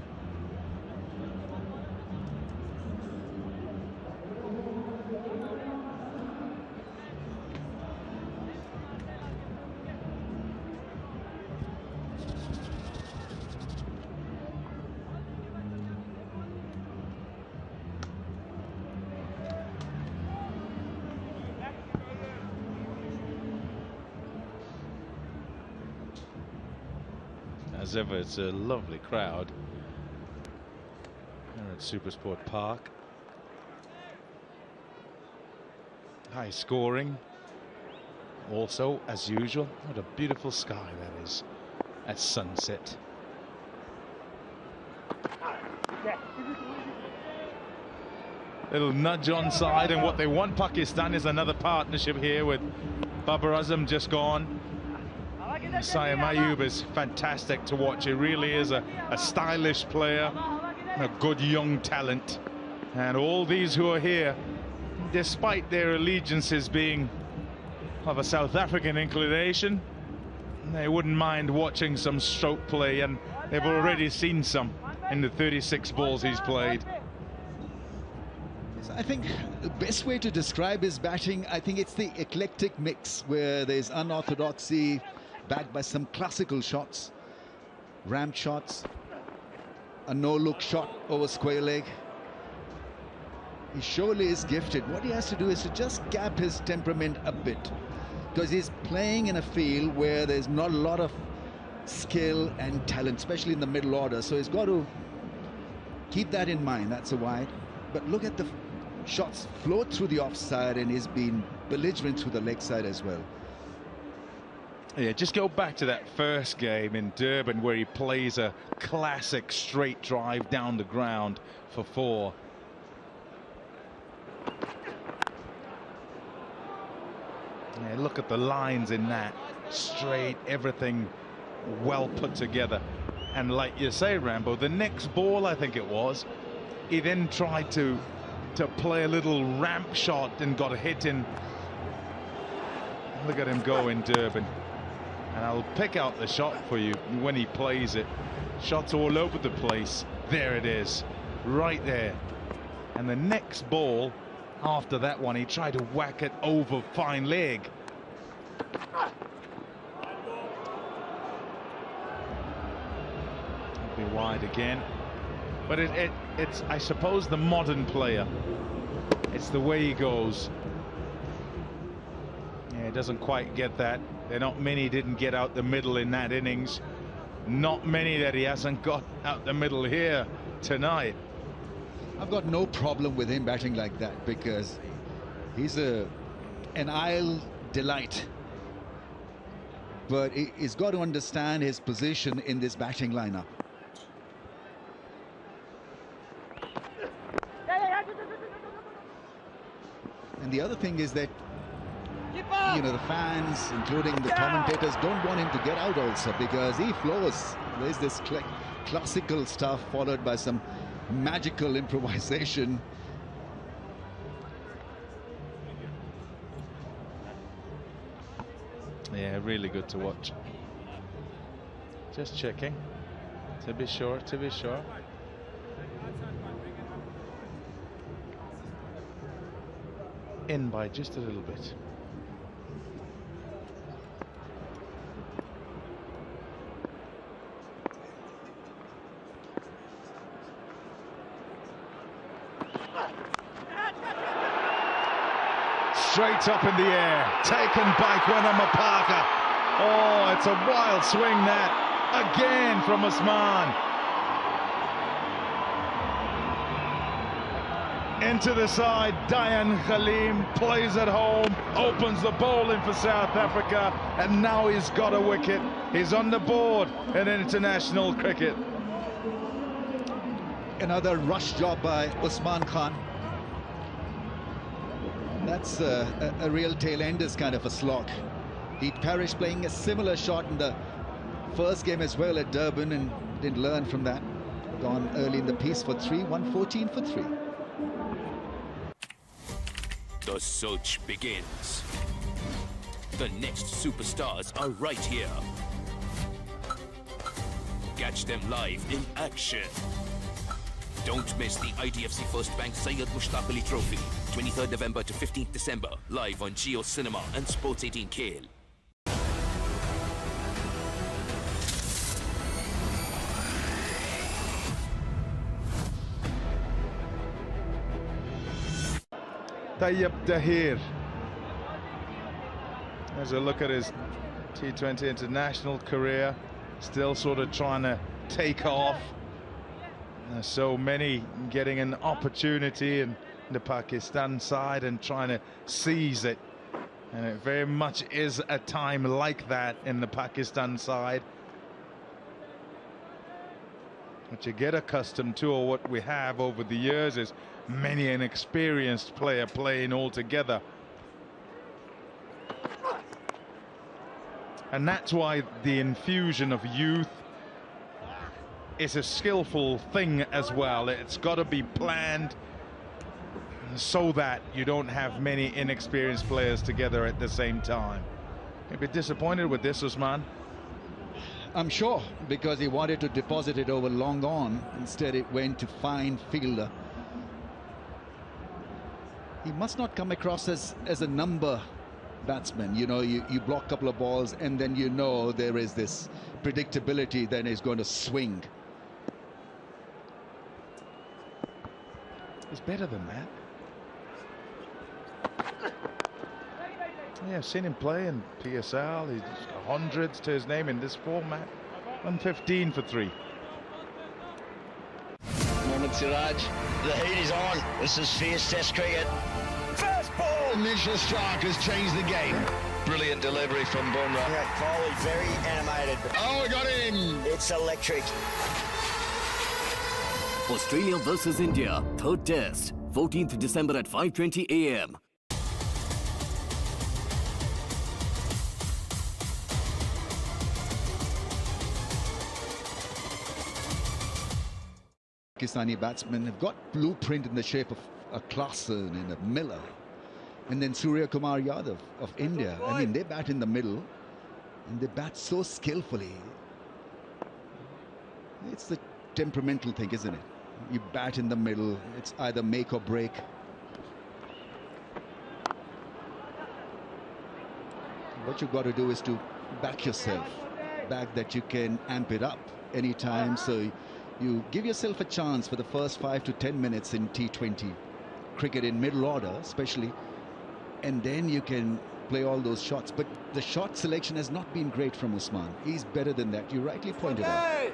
As ever, it's a lovely crowd here at Supersport Park. High scoring. Also, as usual, what a beautiful sky that is at sunset. Little nudge on side, and what they want Pakistan is another partnership here with Babar Azam just gone. Saim Ayub is fantastic to watch. He really is a stylish player, a good young talent. And all these who are here, despite their allegiances being of a South African inclination, they wouldn't mind watching some stroke play, and they've already seen some in the 36 balls he's played. I think the best way to describe his batting, I think it's the eclectic mix where there's unorthodoxy backed by some classical shots, ramp shots, a no-look shot over square leg. He surely is gifted. What he has to do is to just cap his temperament a bit, because he's playing in a field where there's not a lot of skill and talent, especially in the middle order. So he's got to keep that in mind. That's a wide. But look at the shots float through the offside, and he's been belligerent through the leg side as well. Yeah, just go back to that first game in Durban where he plays a classic straight drive down the ground for 4. Yeah, look at the lines in that. Straight, everything well put together. And like you say, Rambo, the next ball, I think it was, he then tried to play a little ramp shot and got a hit in. Look at him go in Durban. And I'll pick out the shot for you when he plays it. Shots all over the place. There it is, right there. And the next ball after that one, he tried to whack it over fine leg. Be wide again. But it's, I suppose, the modern player. It's the way he goes. Yeah, he doesn't quite get that. There are not many didn't get out the middle in that innings. Not many that he hasn't got out the middle here tonight. I've got no problem with him batting like that, because he's an aisle delight. But he's got to understand his position in this batting lineup. And the other thing is that, you know, the fans, including the commentators, don't want him to get out also, because he flows. There's this classical stuff followed by some magical improvisation. Yeah, really good to watch. Just checking to be sure, In by just a little bit. Straight up in the air, taken by PAK. Oh, it's a wild swing that, again from Usman. Into the side, Dayan Khalim plays at home, opens the bowling for South Africa, and now he's got a wicket. He's on the board in international cricket. Another rush job by Usman Khan. That's a real tail-enders kind of a slog. He perished playing a similar shot in the first game as well at Durban, and didn't learn from that. Gone early in the piece for 3, 114 for 3. The search begins. The next superstars are right here. Catch them live in action. Don't miss the IDFC First Bank Syed Mushtaq Ali Trophy, 23rd November to 15th December, live on Geo Cinema and Sports 18 KL. Tayyip Dahir. As a look at his T20 international career, still sort of trying to take off. So many getting an opportunity in the Pakistan side and trying to seize it. And it very much is a time like that in the Pakistan side. What you get accustomed to, or what we have over the years, is many an experienced player playing all together. And that's why the infusion of youth is a skillful thing as well. It's got to be planned so that you don't have many inexperienced players together at the same time. You'd be disappointed with this, Usman. I'm sure, because he wanted to deposit it over long on. Instead, it went to fine fielder. He must not come across as a number batsman. You know, you block a couple of balls and then you know there is this predictability that he's going to swing. He's better than that. Yeah, I've seen him play in PSL. He's got hundreds to his name in this format. 115 for 3. Mohammad Siraj, the heat is on. This is fierce Test cricket. First ball! Initial strike has changed the game. Brilliant delivery from Bumrah. Foley, very animated. Oh, we got in! It's electric. Australia versus India, third test, 14th December at 5:20 a.m. Pakistani batsmen have got blueprint in the shape of a Klaasen and a Miller. And then Surya Kumar Yadav of India. I mean, they bat in the middle and they bat so skillfully. It's the temperamental thing, isn't it? You bat in the middle, it's either make or break. What you've got to do is to back yourself, back that you can amp it up anytime. So you give yourself a chance for the first 5 to 10 minutes in T20 cricket in middle order, especially, and then you can play all those shots. But the shot selection has not been great from Usman. He's better than that. You rightly pointed out.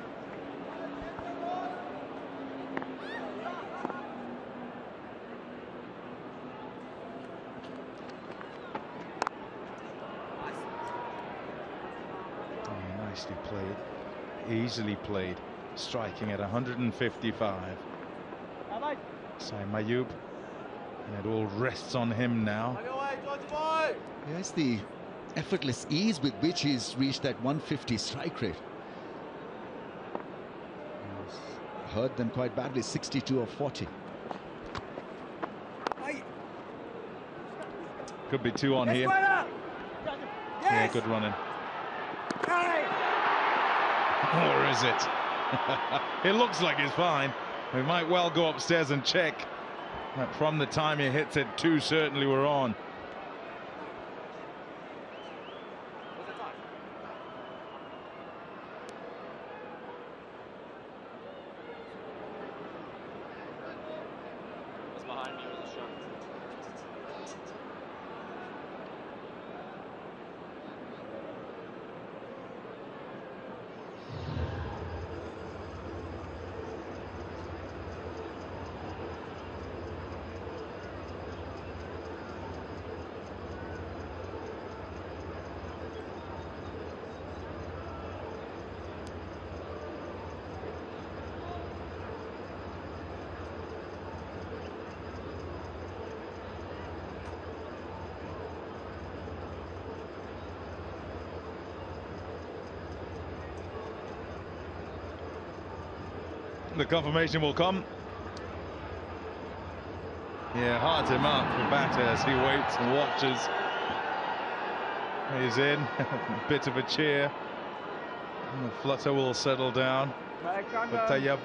Nicely played, easily played, striking at 155. Saeem Ayub, and it all rests on him now. Yes, the effortless ease with which he's reached that 150 strike rate. He's hurt them quite badly, 62 or 40. Could be 2 on here. Yeah, good running. Or is it? It looks like he's fine. We might well go upstairs and check. But from the time he hits it, 2 certainly were on. The confirmation will come. Yeah, hard to mark for batter as he waits and watches. He's in. A bit of a cheer. And the flutter will settle down. But Tayyab,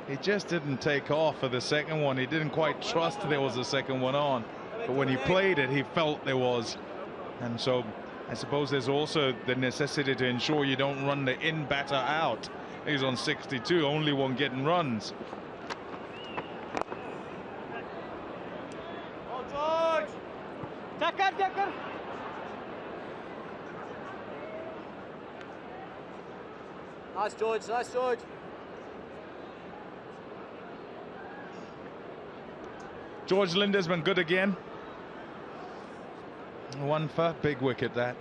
he just didn't take off for the second one. He didn't quite trust there was a second one on. But when he played it, he felt there was. And so I suppose there's also the necessity to ensure you don't run the in batter out. He's on 62, only one getting runs. Oh, George! Tucker! Nice, George. Nice, George. George Linder's been good again. 1 for, big wicket that.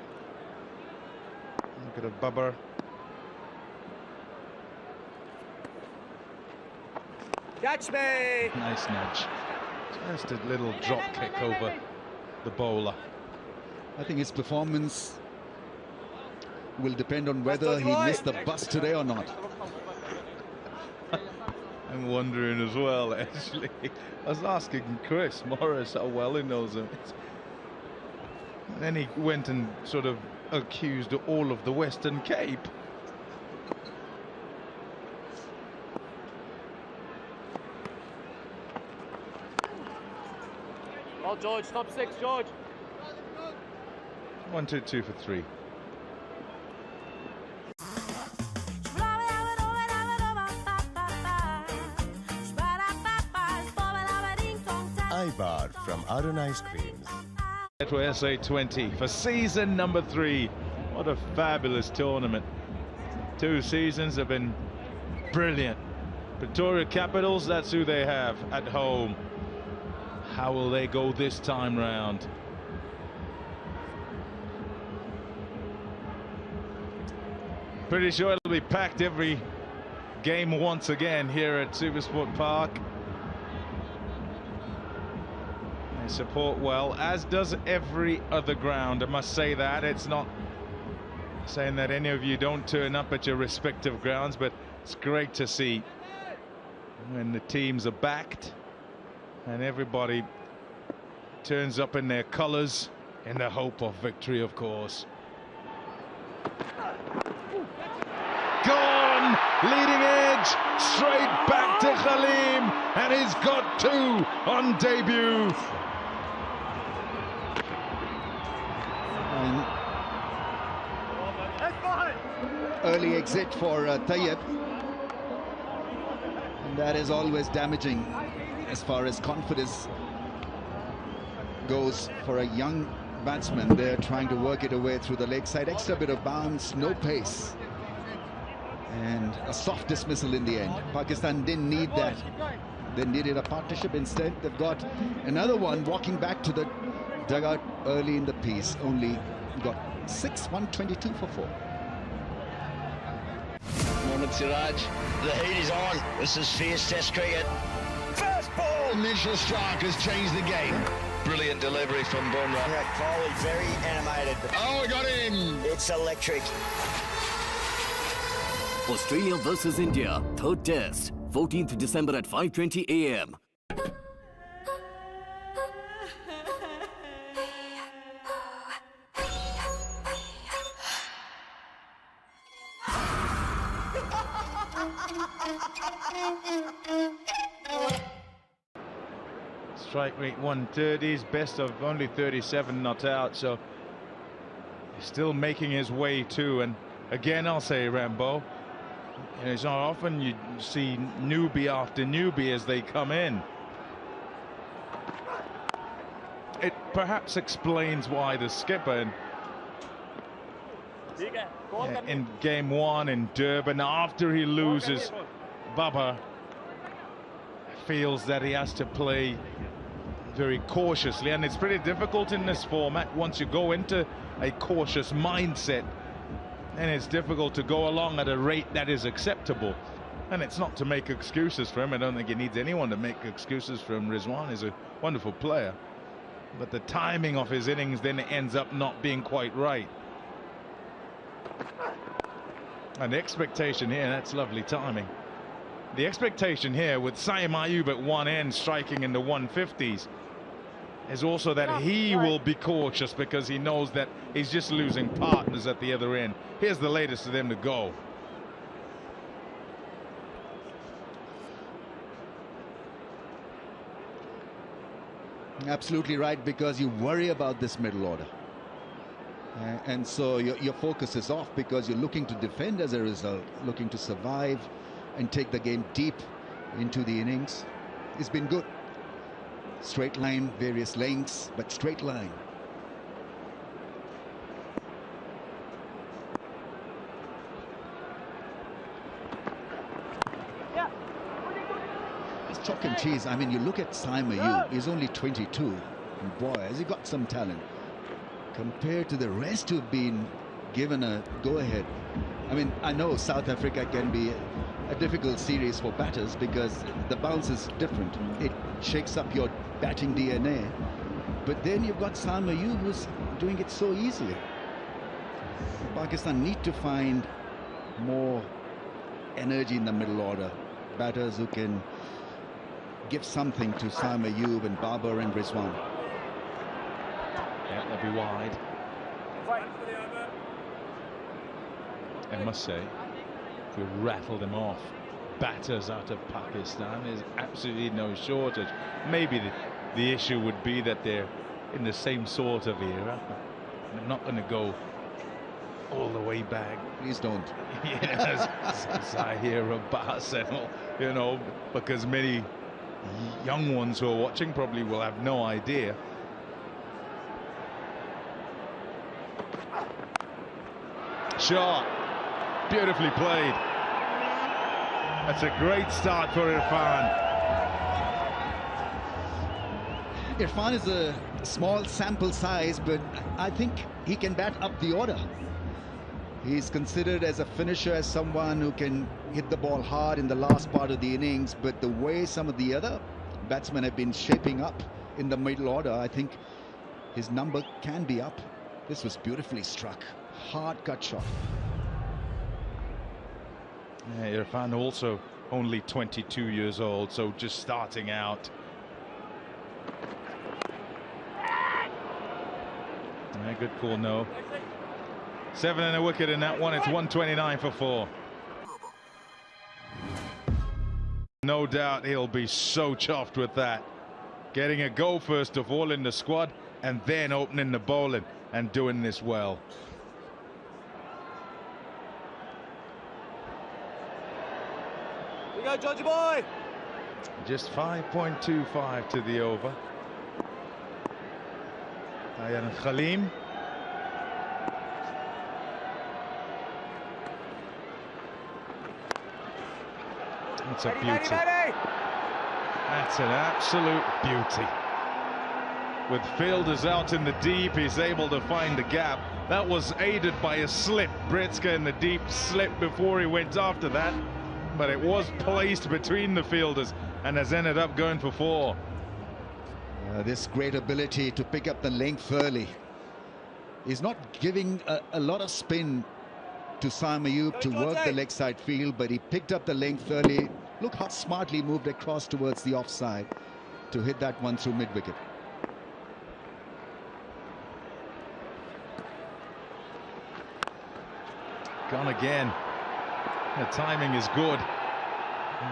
Look at a Babur. Catch me! Nice nudge. Just a little drop kick over the bowler. I think his performance will depend on whether he missed the bus today or not. I'm wondering as well, actually. I was asking Chris Morris how well he knows him. And then he went and sort of accused all of the Western Cape. Well, George, top 6, George. 1-2-2 for 3. Ibar from Arun Ice Creams. To SA20 for season number 3. What a fabulous tournament. 2 seasons have been brilliant. Pretoria Capitals, that's who they have at home. How will they go this time round? Pretty sure it'll be packed every game once again here at Supersport Park. They support well, as does every other ground. I must say that. It's not saying that any of you don't turn up at your respective grounds, but it's great to see when the teams are backed and everybody turns up in their colors in the hope of victory, of course. Gone! Leading edge, straight back to Khalim, and he's got 2 on debut. Early exit for Tayyip, and that is always damaging as far as confidence goes for a young batsman. They're trying to work it away through the leg side. Extra bit of bounce, no pace, and a soft dismissal in the end. Pakistan didn't need that. They needed a partnership. Instead, they've got another one walking back to the dugout early in the piece. Only got 6, 122 for 4. Mohammad Siraj, the heat is on. This is fierce Test cricket. First ball, Mitchell Stark has changed the game. Brilliant delivery from Bumrah. Yeah, Crowley, very animated. Oh, we got him. It's electric. Australia versus India, 3rd Test, 14th December at 5:20 a.m. Strike rate 130s, best of only 37 not out, so he's still making his way too. And again, I'll say, Rambo, you know, it's not often you see newbie after newbie as they come in. It perhaps explains why the skipper in game 1 in Durban, after he loses Baba, feels that he has to play very cautiously, and it's pretty difficult in this format. Once you go into a cautious mindset, then it's difficult to go along at a rate that is acceptable. And it's not to make excuses for him. I don't think he needs anyone to make excuses for him. Rizwan is a wonderful player, but the timing of his innings then ends up not being quite right. And the expectation here, that's lovely timing. The expectation here with Saim Ayub at one end striking in the 150s is also that he will be cautious, because he knows that he's just losing partners at the other end. Here's the latest of them to go. Absolutely right, because you worry about this middle order. And so your focus is off, because you're looking to defend as a result, looking to survive and take the game deep into the innings. It's been good. Straight line, various lengths, but straight line. It's chalk and cheese. I mean, you look at Saim Ayub, he's only 22, and boy, has he got some talent compared to the rest who've been given a go-ahead. I mean, I know South Africa can be a difficult series for batters because the bounce is different. It shakes up your batting DNA. But then you've got Saim Ayub who's doing it so easily. Pakistan need to find more energy in the middle order. Batters who can give something to Saim Ayub and Babar and Rizwan. Yeah, they'll be wide. I must say, if we rattle them off, batters out of Pakistan, there's absolutely no shortage. Maybe the issue would be that they're in the same sort of era. I'm not going to go all the way back. Please don't. Yes, Zahir Abbas and all, you know, because many young ones who are watching probably will have no idea. Shot, beautifully played. That's a great start for Irfan. Irfan is a small sample size, but I think he can bat up the order. He's considered as a finisher, as someone who can hit the ball hard in the last part of the innings, but the way some of the other batsmen have been shaping up in the middle order, I think his number can be up. This was beautifully struck. Hard cut shot. Yeah, Irfan also only 22 years old, so just starting out. Yeah, good call, no. 7 and a wicket in that one. It's 129 for 4. No doubt he'll be so chuffed with that. Getting a goal first of all in the squad, and then opening the bowling and doing this well. We go, Georgie boy! Just 5.25 to the over. Ayan Khalim. It's a beauty. That's an absolute beauty. With fielders out in the deep, he's able to find the gap. That was aided by a slip. Britska in the deep slip before he went after that. But it was placed between the fielders and has ended up going for 4. This great ability to pick up the length early. He's not giving a lot of spin to Saim Ayub to work the leg side field, but he picked up the length early. Look how smartly moved across towards the offside to hit that one through mid-wicket. Gone again. The timing is good,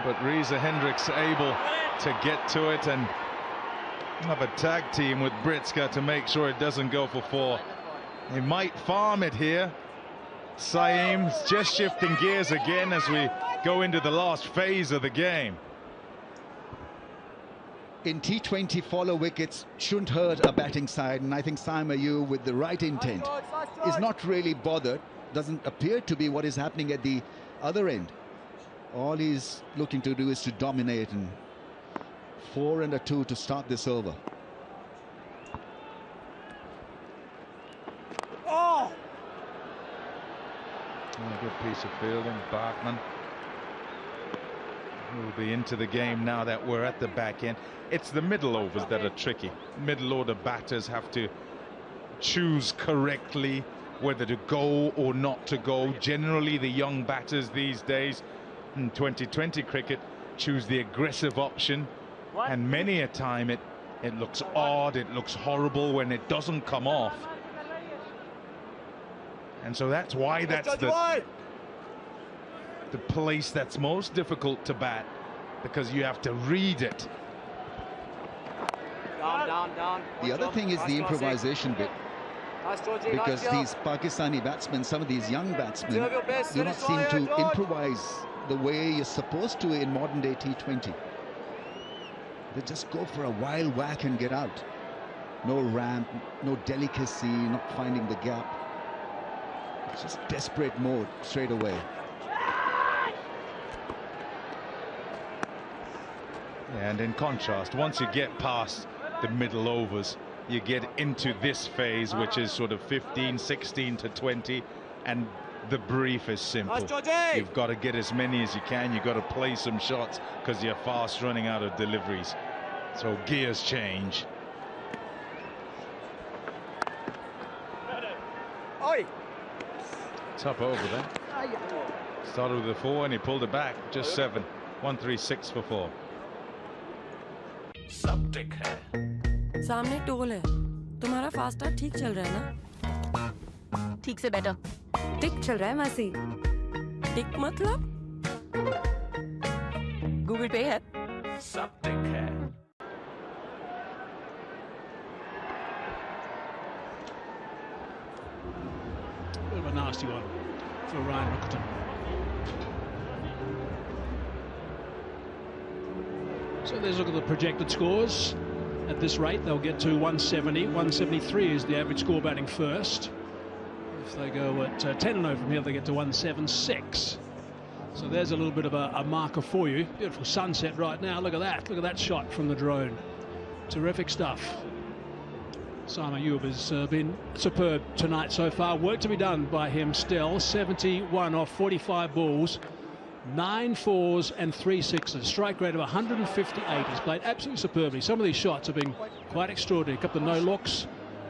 but Reza Hendricks able to get to it and have a tag team with Britska to make sure it doesn't go for 4. He might farm it here. Saim's just shifting gears again as we go into the last phase of the game. In T20, follow wickets shouldn't hurt a batting side, and I think Saim Ayub, with the right intent, is not really bothered. Doesn't appear to be what is happening at the other end. All he's looking to do is to dominate, and 4 and a 2 to start this over. Oh! A good piece of fielding. Bartman will be into the game now that we're at the back end. It's the middle overs that are tricky. Middle order batters have to choose correctly whether to go or not to go. Generally, the young batters these days in 2020 cricket choose the aggressive option, and many a time it looks odd, it looks horrible when it doesn't come off. And so that's why that's the place that's most difficult to bat, because you have to read it. Down. The other thing is the improvisation bit, because these Pakistani batsmen, some of these young batsmen, do not seem to improvise the way you're supposed to in modern day T20. They just go for a wild whack and get out. No ramp, no delicacy, not finding the gap. It's just desperate mode straight away. And in contrast, once you get past the middle overs, you get into this phase, which is sort of 15, 16 to 20, and the brief is simple. You've got to get as many as you can. You've got to play some shots because you're fast running out of deliveries. So gears change. Tough over there. Started with a 4 and he pulled it back. Just 7. 136 for 4. सब टिक है। सामने toll है। तुम्हारा faster ठीक चल रहा है ना? ठीक से बेटर। टिक चल रहा है मासी। टिक मतलब गूगल पे है सब टिक है Bit of a nasty one for Ryan Rickerton. So let's look at the projected scores. At this rate, they'll get to 170. 173 is the average score batting first. If they go at 10-0 from here, they get to 176. So there's a little bit of a marker for you. Beautiful sunset right now. Look at that. Look at that shot from the drone. Terrific stuff. Simon Ayub has been superb tonight so far. Work to be done by him still. 71 off 45 balls. 9 fours and 3 sixes. Strike rate of 158. He's played absolutely superbly. Some of these shots have been quite extraordinary. A couple of no-looks.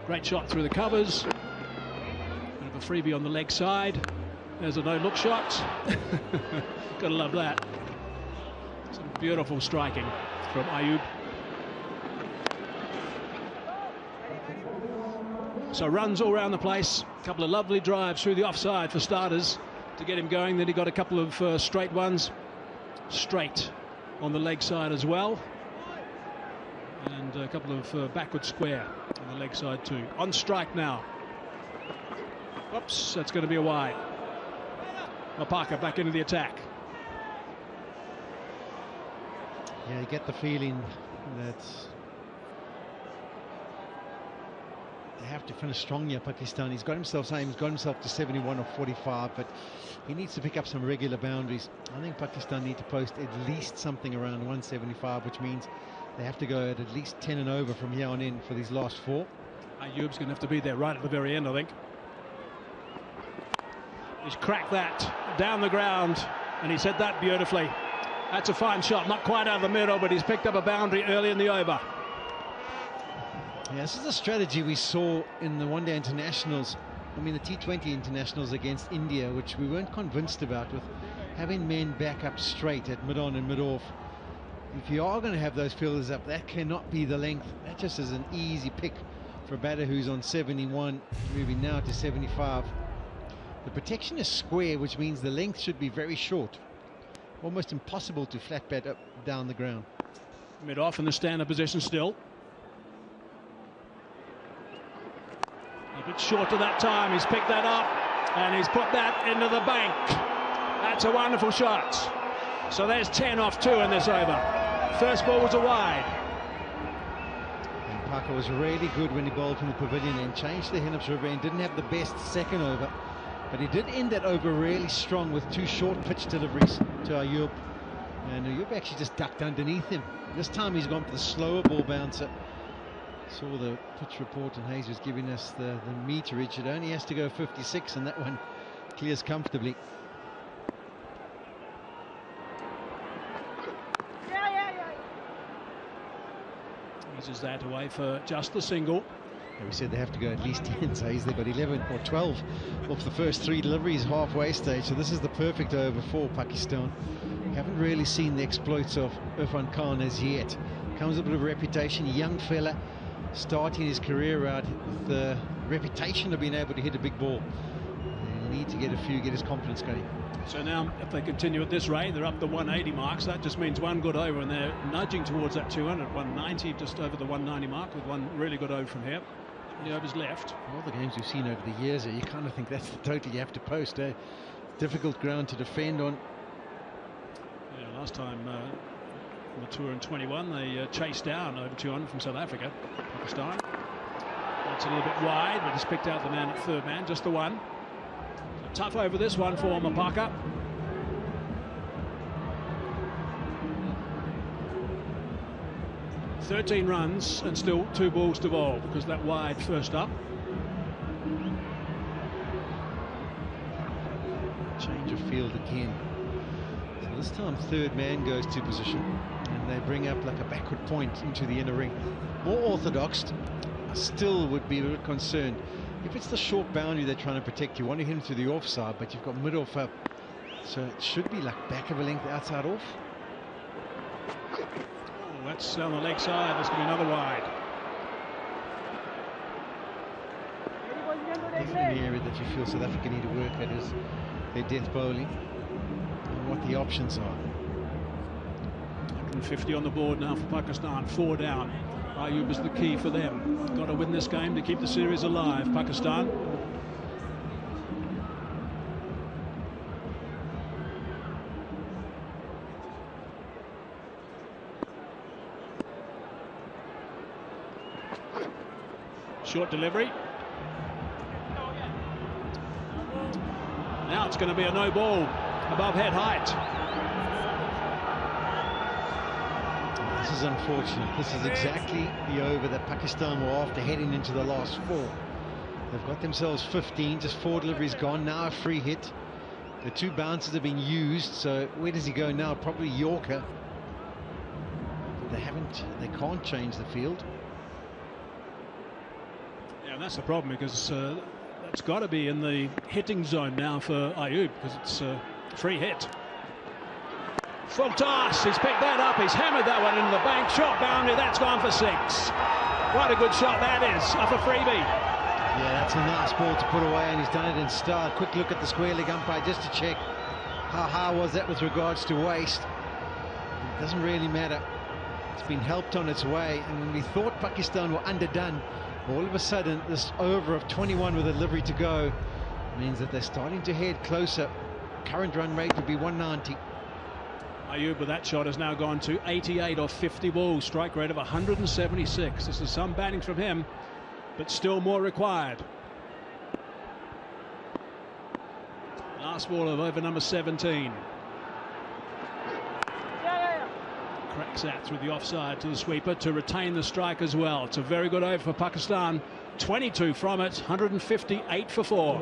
Great shot through the covers. Bit of a freebie on the leg side. There's a no-look shot. Gotta love that. Some beautiful striking from Ayub. So runs all around the place. A couple of lovely drives through the offside for starters to get him going. Then he got a couple of straight ones straight on the leg side as well, and a couple of backward square on the leg side too. On strike now. Oops, that's going to be a wide. Parker back into the attack. Yeah, you get the feeling that they have to finish strong here, Pakistan. He's got himself to 71 or 45, but he needs to pick up some regular boundaries. I think Pakistan need to post at least something around 175, which means they have to go at least 10 and over from here on in for these last 4. Ayub's going to have to be there right at the very end, I think. He's cracked that down the ground, and he said that beautifully. That's a fine shot, not quite out of the middle, but he's picked up a boundary early in the over. Yeah, this is a strategy we saw in the one-day internationals. I mean, the T20 internationals against India, which we weren't convinced about, with having men back up straight at mid-on and mid-off. If you are going to have those fielders up, that cannot be the length. That just is an easy pick for a batter who's on 71, moving now to 75. The protection is square, which means the length should be very short. Almost impossible to flat bat up down the ground. Mid-off in the standard position still. A bit short of that time. He's picked that up and he's put that into the bank. That's a wonderful shot. So there's 10 off 2 in this over. First ball was a wide. And Parker was really good when he bowled from the pavilion and changed the Hennips River and didn't have the best second over. But he did end that over really strong with 2 short pitch deliveries to Ayub. And Ayub actually just ducked underneath him. This time he's gone for the slower ball bouncer. Saw the pitch report and Hayes was giving us the meterage. It only has to go 56 and that one clears comfortably. Eases that away for just the single. Yeah, we said they have to go at least 10, so Hayes, they've got 11 or 12 off the first 3 deliveries halfway stage. So this is the perfect over for Pakistan. We haven't really seen the exploits of Irfan Khan as yet. Comes with a bit of a reputation, young fella, starting his career out with the reputation of being able to hit a big ball. He'll need to get a few, get his confidence going. So now, if they continue at this rate, they're up the 180 marks. That just means 1 good over, and they're nudging towards that 200, 190, just over the 190 mark, with 1 really good over from here. The overs left. All the games we've seen over the years, you kind of think that's the total you have to post. Difficult ground to defend on. Yeah, last time on the tour in 21, they chased down over 200 from South Africa, Pakistan. That's a little bit wide, but he's picked out the man at third man, just the one. So tough over this one for Parker. $13 runs and still 2 balls to bowl because that wide first up. Change of field again. So this time third man goes to position and they bring up like a backward point into the inner ring. More orthodox. I still would be a little concerned. If it's the short boundary they're trying to protect, you want to hit him to the offside, but you've got mid-off up. So it should be like back of a length, outside off. That's on the leg side. This could be another wide. Definitely an area that you feel South Africa need to work at is their death bowling. and what the options are. 150 on the board now for Pakistan, 4 down. Ayub is the key for them. Got to win this game to keep the series alive, Pakistan. Short delivery. Now it's going to be a no ball above head height. This is unfortunate. This is exactly the over that Pakistan were after heading into the last 4. They've got themselves 15, just 4 deliveries gone, now a free hit. The 2 bounces have been used, so where does he go now? Probably Yorker. They can't change the field. Yeah, that's the problem, because that's got to be in the hitting zone now for Ayub, because it's a free hit. Full toss, he's picked that up, he's hammered that one into the bank, short boundary, that's gone for 6. What a good shot that is, off a freebie. Yeah, that's a nice ball to put away, and he's done it in style. Quick look at the square leg umpire just to check how high was that with regards to waist. It doesn't really matter. It's been helped on its way, and when we thought Pakistan were underdone, all of a sudden this over of 21 with a delivery to go means that they're starting to head closer. Current run rate would be 190. Ayub with that shot has now gone to 88 off 50 balls, strike rate of 176. This is some batting from him, but still more required. Last ball of over number 17. Cracks that through the offside to the sweeper to retain the strike as well. It's a very good over for Pakistan. 22 from it, 158 for 4.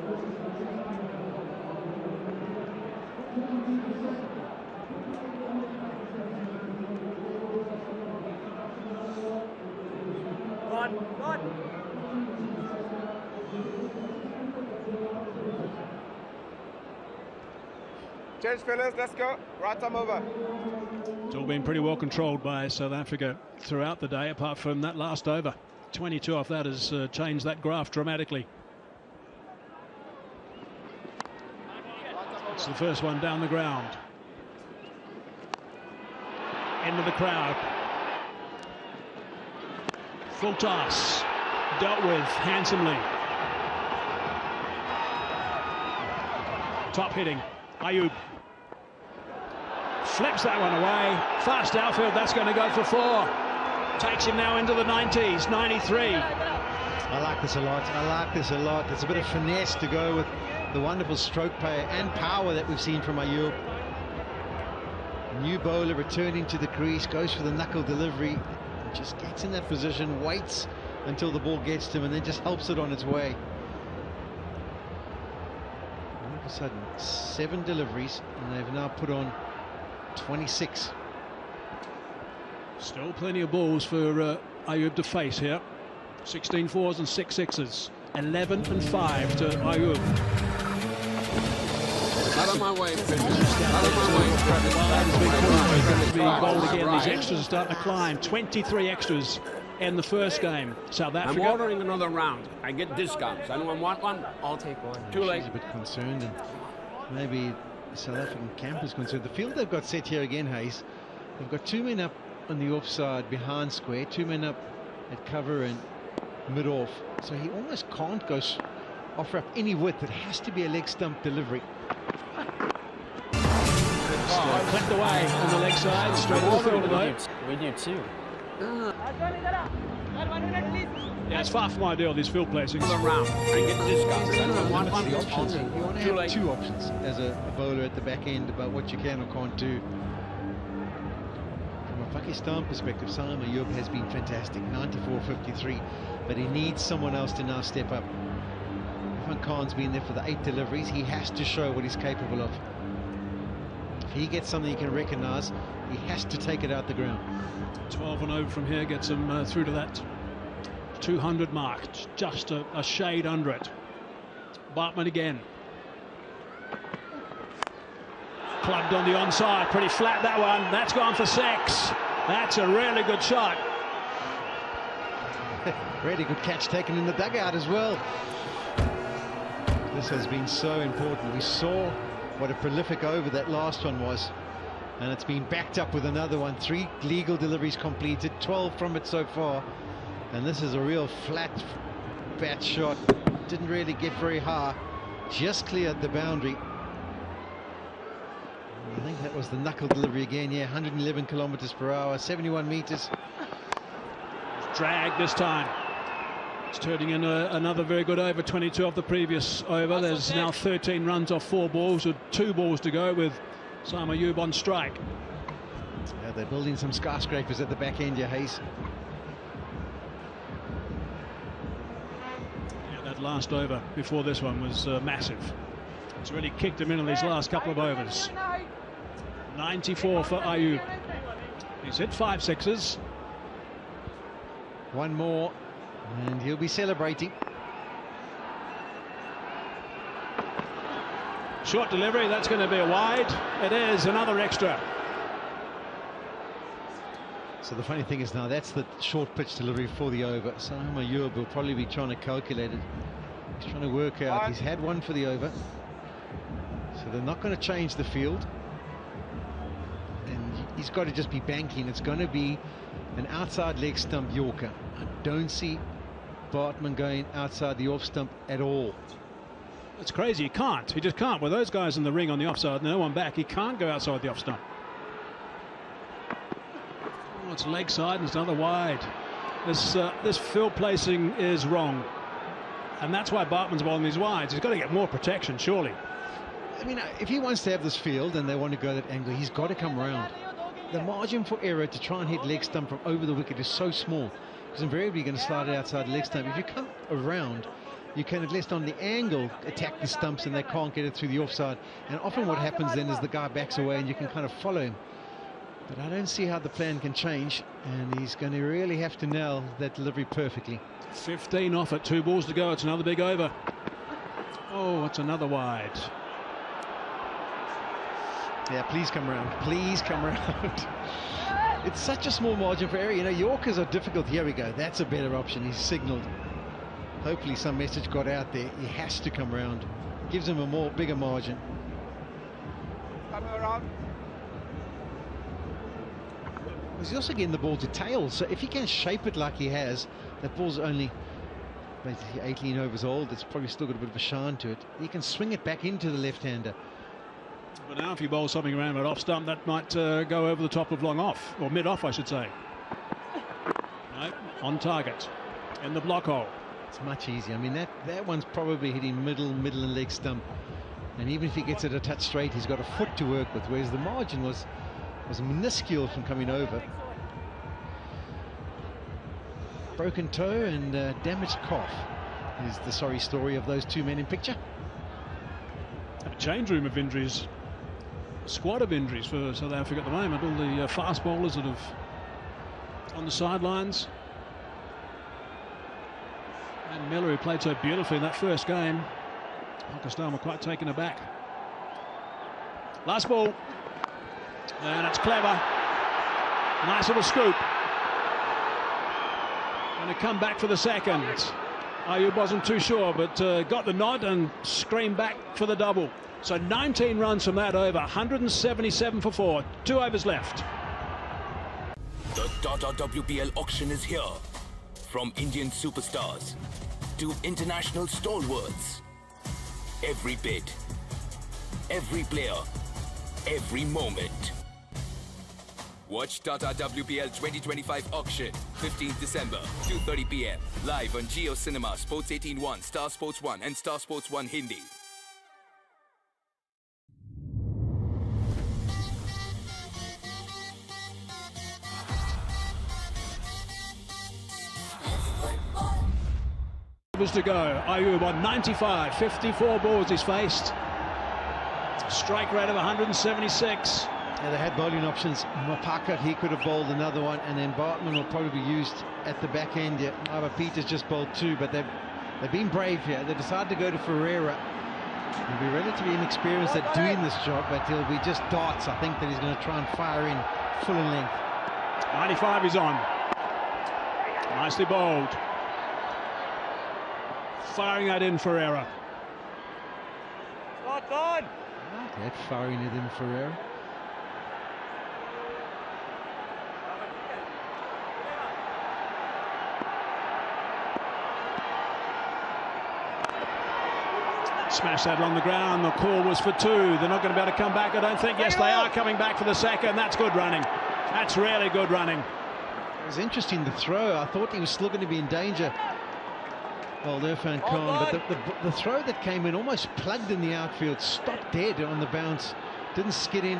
Change fellas, let's go. Right time over. It's all been pretty well controlled by South Africa throughout the day, apart from that last over. 22 off that has changed that graph dramatically. It's the first one down the ground. End of the crowd. Full toss. Dealt with handsomely. Top hitting. Ayub. Flips that one away. Fast outfield, that's going to go for 4. Takes him now into the 90s, 93. I like this a lot. I like this a lot. There's a bit of finesse to go with the wonderful stroke play and power that we've seen from Ayub. New bowler returning to the crease, goes for the knuckle delivery, just gets in that position, waits until the ball gets to him, and then just helps it on its way. All of a sudden, 7 deliveries, and they've now put on 26. Still plenty of balls for Ayub to face here. 16 4s and 6 6s. 11 and 5 to Ayub. Out of my way, pitches. Out of my way. He's going to be bowled again. These extras are starting to climb. 23 extras in the first game. South Africa. I'm ordering another round. I get discounts. Anyone want one? I'll take one. Too late. She's a bit concerned, and maybe the South African camp is concerned. The field they've got set here again, Hayes. They've got 2 men up on the offside behind square, 2 men up at cover and mid-off. So he almost can't go offer up any width. It has to be a leg stump delivery. Clipped away on the leg side, straight to the fielder though. We do too. Yeah, it's far from ideal, these field placings. Round. I get discounts. Anyone want one? The options. You want to have 2 options as a bowler at the back end about what you can or can't do. From a Pakistan perspective, Saim Ayub has been fantastic, 94-53, but he needs someone else to now step up. Irfan Khan's been there for the 8 deliveries. He has to show what he's capable of. If he gets something he can recognise, he has to take it out the ground. 12 and over from here gets him through to that 200 mark, just a shade under it. Bartman again. Clubbed on the onside, pretty flat that one. That's gone for 6. That's a really good shot. Really good catch taken in the dugout as well. This has been so important. We saw what a prolific over that last one was. And it's been backed up with another one. 3 legal deliveries completed, 12 from it so far. And this is a real flat bat shot. Didn't really get very high, just cleared the boundary. I think that was the knuckle delivery again. Yeah, 111 kilometers per hour, 71 meters. Drag this time. It's turning in another very good over, 22 off the previous over. There's now 13 runs off 4 balls with 2 balls to go with Saim Ayub on strike. Yeah, they're building some skyscrapers at the back end, yeah, Hayes. Yeah, that last over before this one was massive. It's really kicked him in these last couple of overs. 94 for Ayub. He's hit 5 sixes. One more, and he'll be celebrating. Short delivery, that's going to be a wide. It is another extra. So the funny thing is now that's the short pitch delivery for the over. Saim Ayub will probably be trying to calculate it. He's trying to work out. He's had one for the over. So they're not going to change the field. And he's got to just be banking. It's going to be an outside leg stump Yorker. I don't see Bartman going outside the off stump at all. It's crazy. He can't. He just can't. With those guys in the ring on the offside, no one back, he can't go outside the off stump. Oh, it's leg side and it's another wide. This field placing is wrong. And that's why Bartman's bowling these wides. He's got to get more protection, surely. I mean, if he wants to have this field and they want to go that angle, he's got to come around. The margin for error to try and hit leg stump from over the wicket is so small, because invariably you're going to slide it outside leg stump. If you come around, you can at least on the angle attack the stumps and they can't get it through the offside. And often what happens then is the guy backs away and you can kind of follow him. But I don't see how the plan can change, and he's going to really have to nail that delivery perfectly. 15 off it, 2 balls to go. It's another big over. Oh, it's another wide. Yeah, please come around. Please come around. It's such a small margin for error. You know, Yorkers are difficult. Here we go. That's a better option. He's signaled. Hopefully some message got out there. He has to come around. Gives him a bigger margin. Coming around. He's also getting the ball to tail. So if he can shape it like he has, that ball's only basically 18 overs old. It's probably still got a bit of a shine to it. He can swing it back into the left-hander. But now if you bowl something around an off stump, that might go over the top of long off, or mid off I should say. No, on target in the block hole. It's much easier. I mean, that one's probably hitting middle and leg stump, and even if he gets it a touch straight, he's got a foot to work with, whereas the margin was minuscule from coming over. Broken toe and damaged calf is the sorry story of those 2 men in picture. A change room of injuries, a squad of injuries for South Africa at the moment. All the fast bowlers that have on the sidelines. And Miller, who played so beautifully in that first game. Pakistan were quite taken aback. Last ball, and it's clever. Nice little scoop. Going to come back for the second. Ayub wasn't too sure, but got the nod and screamed back for the double. So 19 runs from that over, 177 for 4, 2 overs left. The Tata WPL auction is here. From Indian superstars to international stalwarts. Every bid, every player, every moment. Watch Tata WPL 2025 auction, 15th December, 2:30 p.m. Live on Jio Cinema, Sports 18-1, Star Sports 1 and Star Sports 1 Hindi. To go. Ayub on 95, 54 balls he's faced. Strike rate of 176. Yeah, they had bowling options. PAK, he could have bowled another one, and then Bartman will probably be used at the back end. Yeah, Peter's just bowled 2, but they've been brave here. They decided to go to Ferreira. He'll be relatively inexperienced at doing this job, but he'll be just darts. I think that he's going to try and fire in full and length. 95 is on. Nicely bowled. Firing that in Ferreira. Not done. That firing it in Ferrer. Smashed that on the ground. The call was for 2. They're not going to be able to come back, I don't think. Yes, they are coming back for the second. That's good running. That's really good running. It was interesting, the throw. I thought he was still going to be in danger, old Irfan Khan, but the throw that came in almost plugged in the outfield, stopped dead on the bounce, didn't skid in.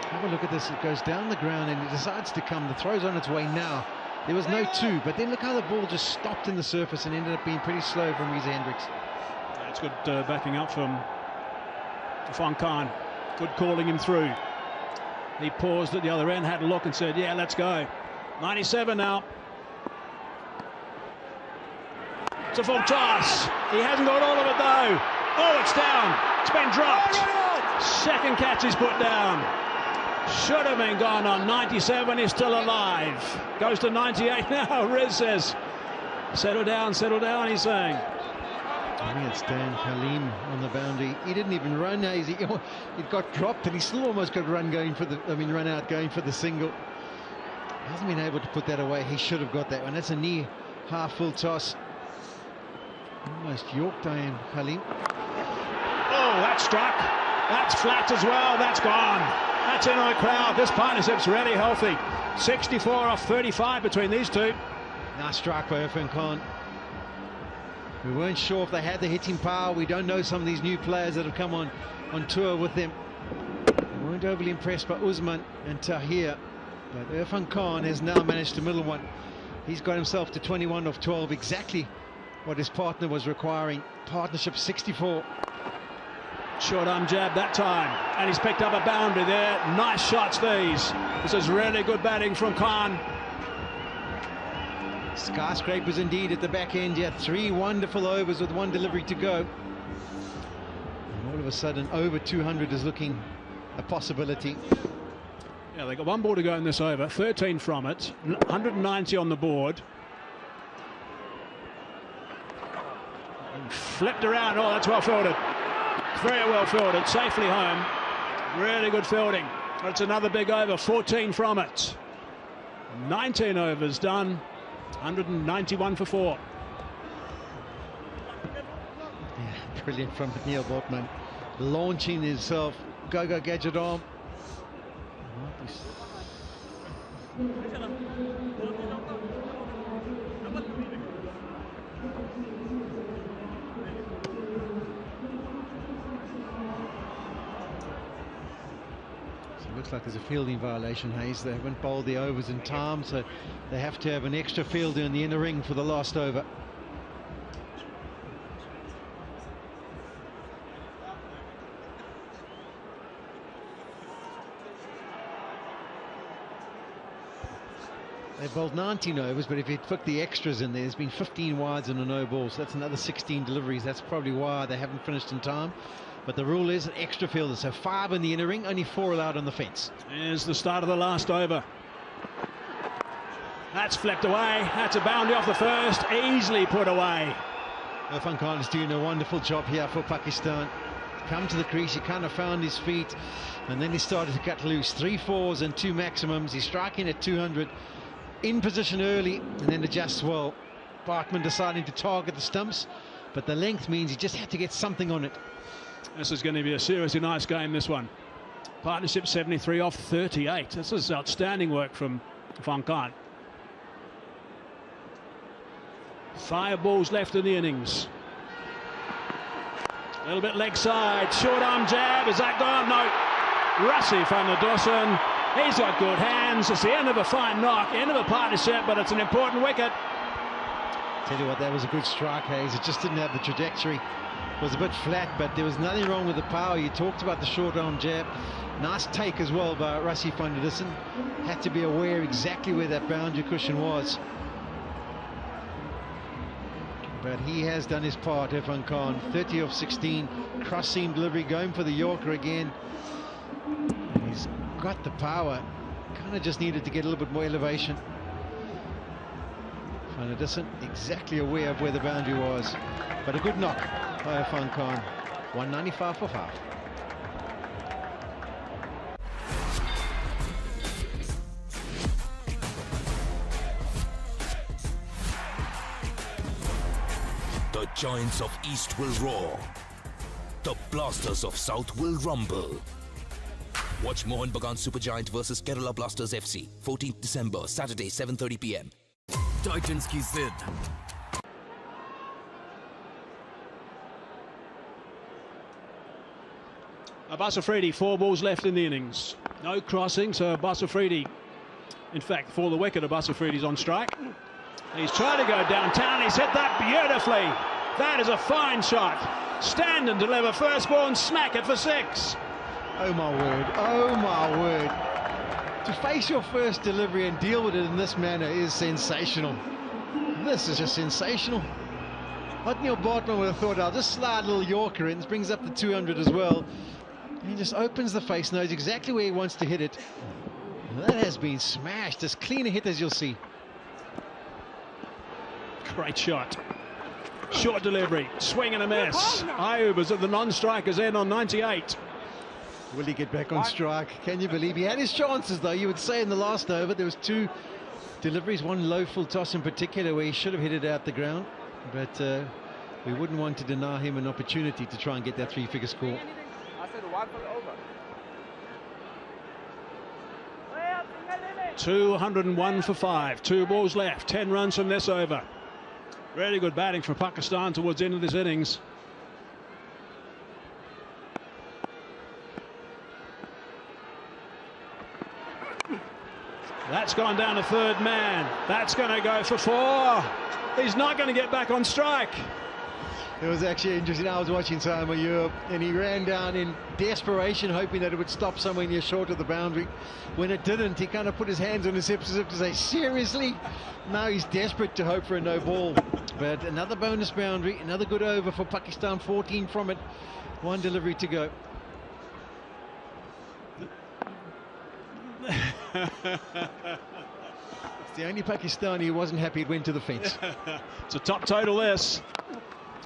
Have a look at this. It goes down the ground and he decides to come. The throw's on its way now. There was no 2, but then look how the ball just stopped in the surface and ended up being pretty slow from Reese Hendricks. That's good backing up from Irfan Khan. Good calling him through. He paused at the other end, had a look and said, yeah, let's go. 97 now. It's a full toss. He hasn't got all of it though. Oh, it's down. It's been dropped. Second catch is put down. Should have been gone on 97. He's still alive. Goes to 98 now. Riz says, settle down, he's saying. I think it's Dan Halim on the boundary. He didn't even run. He got dropped and he still almost got run out going for the single. Hasn't been able to put that away. He should have got that one. That's a near half full toss. Almost yorked Dan Halim. Oh, that's struck. That's flat as well. That's gone. That's in on the crowd. This partnership's really healthy. 64 off 35 between these two. Nice strike by Irfan Khan. We weren't sure if they had the hitting power. We don't know some of these new players that have come on tour with them. We weren't overly impressed by Usman and Tahir, but Irfan Khan has now managed to middle one. He's got himself to 21 off 12, exactly what his partner was requiring. Partnership 64. Short arm jab that time, and he's picked up a boundary there. Nice shots these. This is really good batting from Khan. Skyscrapers indeed at the back end. Yeah, 3 wonderful overs with 1 delivery to go. And all of a sudden, over 200 is looking a possibility. Yeah, they got 1 ball to go in this over. 13 from it. 190 on the board. And flipped around. Oh, that's well fielded. Very well fielded. Safely home. Really good fielding. That's another big over. 14 from it. 19 overs done. 191 for 4. Yeah, brilliant from Neil Botman. Launching himself. Go gadget arm. Looks like there's a fielding violation, Hayes. They haven't bowled the overs in time, so they have to have an extra fielder in the inner ring for the last over. They bowled 19 overs, but if you put the extras in there's been 15 wides and a no ball, so that's another 16 deliveries. That's probably why they haven't finished in time. But the rule is an extra fielder, so 5 in the inner ring, only 4 allowed on the fence. Here's the start of the last over. That's flicked away. That's a boundary off the first, easily put away. Irfan Khan is doing a wonderful job here for Pakistan. Come to the crease, he kind of found his feet, and then he started to cut loose. 3 4s and 2 maximums. He's striking at 200, in position early, and then adjusts well. Bartman deciding to target the stumps, but the length means he just had to get something on it. This is going to be a seriously nice game, this one. Partnership 73 off 38. This is outstanding work from Irfan Khan. 5 balls left in the innings. A little bit leg side, short arm jab. Is that gone? No. Rassi van der Dossen. He's got good hands. It's the end of a fine knock, end of a partnership, but it's an important wicket. Tell you what, that was a good strike, Hayes. It just didn't have the trajectory. It was a bit flat, but there was nothing wrong with the power. You talked about the short arm jab. Nice take as well by Rassi van der Dossen. Had to be aware exactly where that boundary cushion was. But he has done his part, Irfan Khan. 30 off 16, cross seam delivery, going for the Yorker again. And he's got the power. Kind of just needed to get a little bit more elevation. Van der Dossen exactly aware of where the boundary was. But a good knock by Irfan Khan. 195 for half. The giants of East will roar. The blasters of South will rumble. Watch Mohan Bagan Supergiant versus Kerala Blasters FC, 14th December, Saturday, 7:30 p.m. Titans की जिद. Abasafridi, 4 balls left in the innings. No crossing, so Abasafridi, in fact, for the wicket, Abasafridi's on strike. He's trying to go downtown. He's hit that beautifully. That is a fine shot. Stand and deliver first ball and smack it for 6. Oh my word, oh my word. To face your first delivery and deal with it in this manner is sensational. This is just sensational. What Neil Bartman would have thought, I'll just slide a little Yorker in, brings up the 200 as well. He just opens the face, knows exactly where he wants to hit it. That has been smashed, as clean a hit as you'll see. Great shot. Short delivery, swing and a miss. Ayub is at the non-striker's end on 98. Will he get back on strike? Can you believe he had his chances though? You would say in the last over there was 2 deliveries, one low full toss in particular where he should have hit it out the ground, but we wouldn't want to deny him an opportunity to try and get that 3-figure score. I said 1 for over. 201 for 5, 2 balls left, 10 runs from this over. Really good batting from Pakistan towards the end of this innings. That's gone down to third man. That's going to go for 4. He's not going to get back on strike. It was actually interesting. I was watching Saima Ayub and he ran down in desperation, hoping that it would stop somewhere near short of the boundary. When it didn't, he kind of put his hands on his hips as if to say, seriously? Now he's desperate to hope for a no ball. But another bonus boundary, another good over for Pakistan, 14 from it. 1 delivery to go. It's the only Pakistani who wasn't happy it went to the fence. It's a top total this.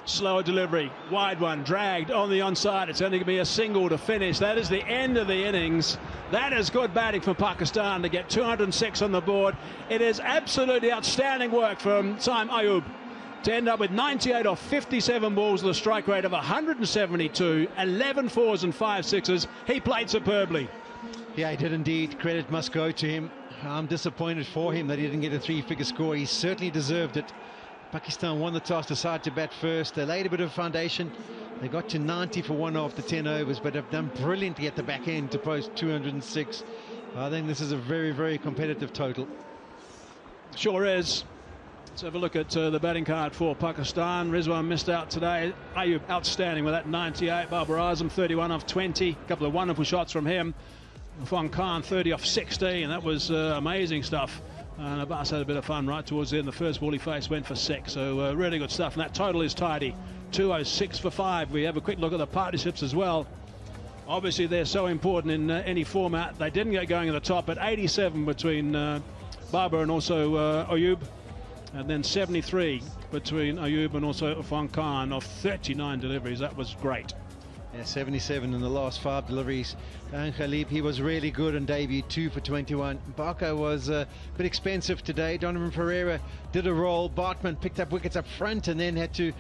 Slower delivery, wide one, dragged on the onside. It's only going to be a single to finish. That is the end of the innings. That is good batting from Pakistan to get 206 on the board. It is absolutely outstanding work from Saim Ayub to end up with 98 off 57 balls with a strike rate of 172, 11 4s and 5 6s. He played superbly. Yeah, he did indeed. Credit must go to him. I'm disappointed for him that he didn't get a 3-figure score. He certainly deserved it. Pakistan won the toss, decided to bat first. They laid a bit of foundation. They got to 90 for 1 after 10 overs, but have done brilliantly at the back end to post 206. I think this is a very, very competitive total. Sure is. Let's have a look at the batting card for Pakistan. Rizwan missed out today. Ayub outstanding with that 98. Babar Azam 31 off 20. A couple of wonderful shots from him. Irfan Khan 30 off 16. That was amazing stuff. And Abbas had a bit of fun right towards the end. The first ball he faced went for 6. So really good stuff. And that total is tidy. 206 for 5. We have a quick look at the partnerships as well. Obviously they're so important in any format. They didn't get going at the top, but 87 between Babar and also Ayub. And then 73 between Ayub and also Irfan Khan of 39 deliveries. That was great. Yeah, 77 in the last 5 deliveries. Dan Khalib, he was really good on debut, 2 for 21. Barker was a bit expensive today. Donovan Ferreira did a roll. Bartman picked up wickets up front and then had to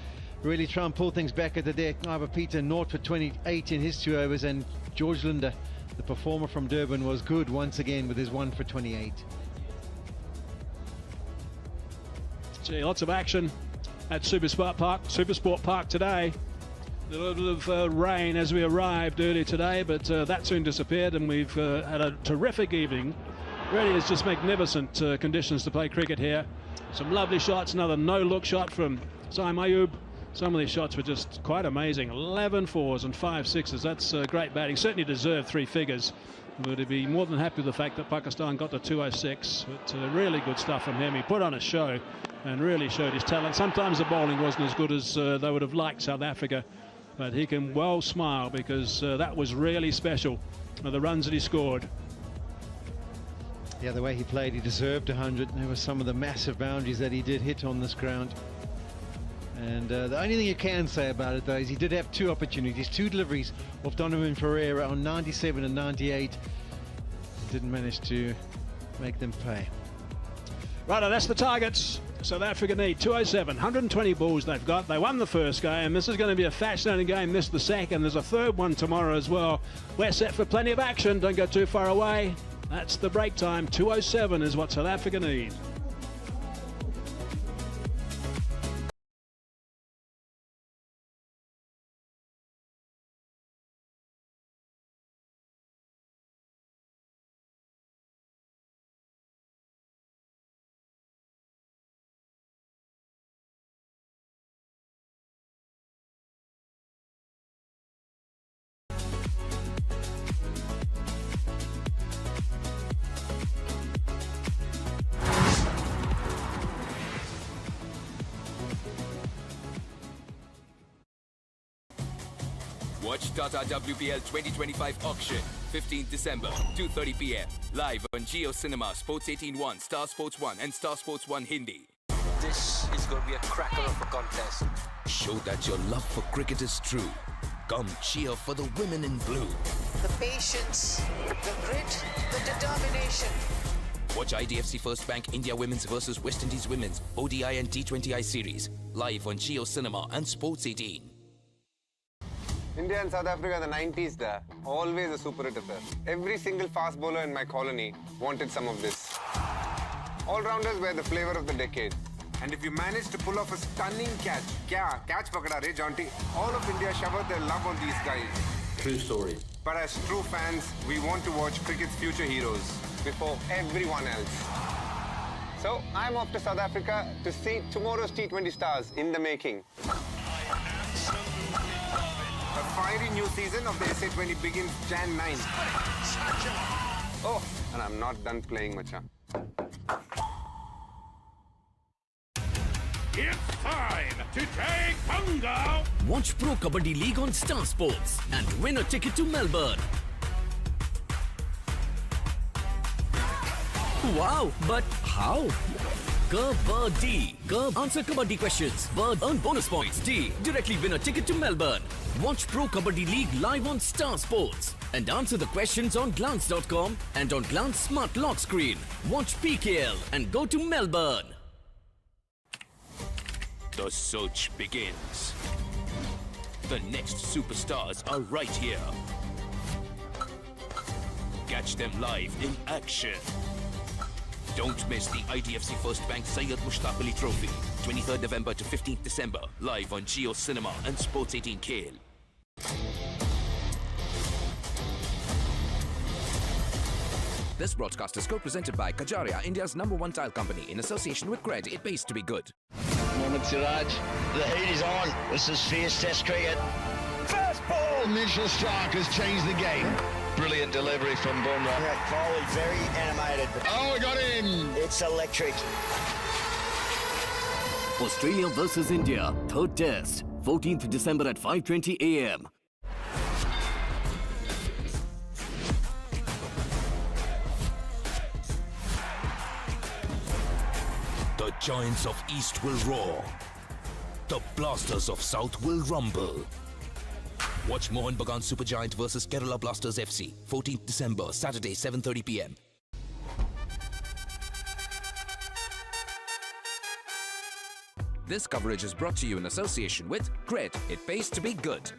really try and pull things back at the deck. Ivor Peter, 0 for 28 in his 2 overs. And George Linder, the performer from Durban, was good once again with his 1 for 28. Gee, lots of action at Supersport Park today. A little bit of rain as we arrived earlier today, but that soon disappeared, and we've had a terrific evening. Really is just magnificent conditions to play cricket here. Some lovely shots, another no-look shot from Saim Ayub. Some of these shots were just quite amazing. 11 4s and 5 6s. That's great batting. Certainly deserved 3 figures. Would be more than happy with the fact that Pakistan got to 206. But really good stuff from him. He put on a show and really showed his talent. Sometimes the bowling wasn't as good as they would have liked South Africa. But he can well smile because that was really special, the runs that he scored. Yeah, the way he played, he deserved 100. There were some of the massive boundaries that he did hit on this ground. And the only thing you can say about it, though, is he did have two opportunities, two deliveries of Donovan Ferreira on 97 and 98. Didn't manage to make them pay. Right, that's the targets South Africa need. 207, 120 balls they've got. They won the first game. This is going to be a fascinating game. This is the second. There's a third one tomorrow as well. We're set for plenty of action. Don't go too far away. That's the break time. 207 is what South Africa need. Watch Tata WPL 2025 auction, 15th December, 2:30 p.m. Live on Geo Cinema, Sports 18-1, Star Sports 1 and Star Sports 1 Hindi. This is going to be a cracker of a contest. Show that your love for cricket is true. Come cheer for the women in blue. The patience, the grit, the determination. Watch IDFC First Bank India Women's versus West Indies Women's ODI and T20I series, live on Geo Cinema and Sports 18. India and South Africa in the 90s there, always a super hit affair. Every single fast bowler in my colony wanted some of this. All-rounders were the flavor of the decade. And if you manage to pull off a stunning catch, catch pakada re Jonty, all of India showered their love on these guys. True story. But as true fans, we want to watch cricket's future heroes before everyone else. So I'm off to South Africa to see tomorrow's T20 stars in the making. A fiery new season of the SA20 begins Jan 9. Oh, and I'm not done playing, macha. It's time to take Bunga! Watch Pro Kabaddi League on Star Sports and win a ticket to Melbourne. Wow, but how? Kabaddi. Answer Kabaddi questions. Bird earn bonus points. D. Directly win a ticket to Melbourne. Watch Pro Kabaddi League live on Star Sports and answer the questions on glance.com and on Glance Smart Lock Screen. Watch PKL and go to Melbourne. The search begins. The next superstars are right here. Catch them live in action. Don't miss the IDFC First Bank Syed Mushtaq Ali Trophy, 23rd November to 15th December, live on Geo Cinema and Sports 18 KL. This broadcast is co-presented by Kajaria, India's #1 tile company, in association with Cred. It pays to be good. Mohammad Siraj, the heat is on. This is fierce Test cricket. First ball! Mitchell Stark has changed the game. Brilliant delivery from Bumrah. Yeah, Coley very animated. Oh, we got him! It's electric. Australia versus India, third test, 14th December at 5:20 a.m. The Giants of East will roar. The Blasters of South will rumble. Watch Mohan Bagan Supergiant versus Kerala Blasters FC, 14th December, Saturday, 7:30 p.m. This coverage is brought to you in association with Cred. It pays to be good.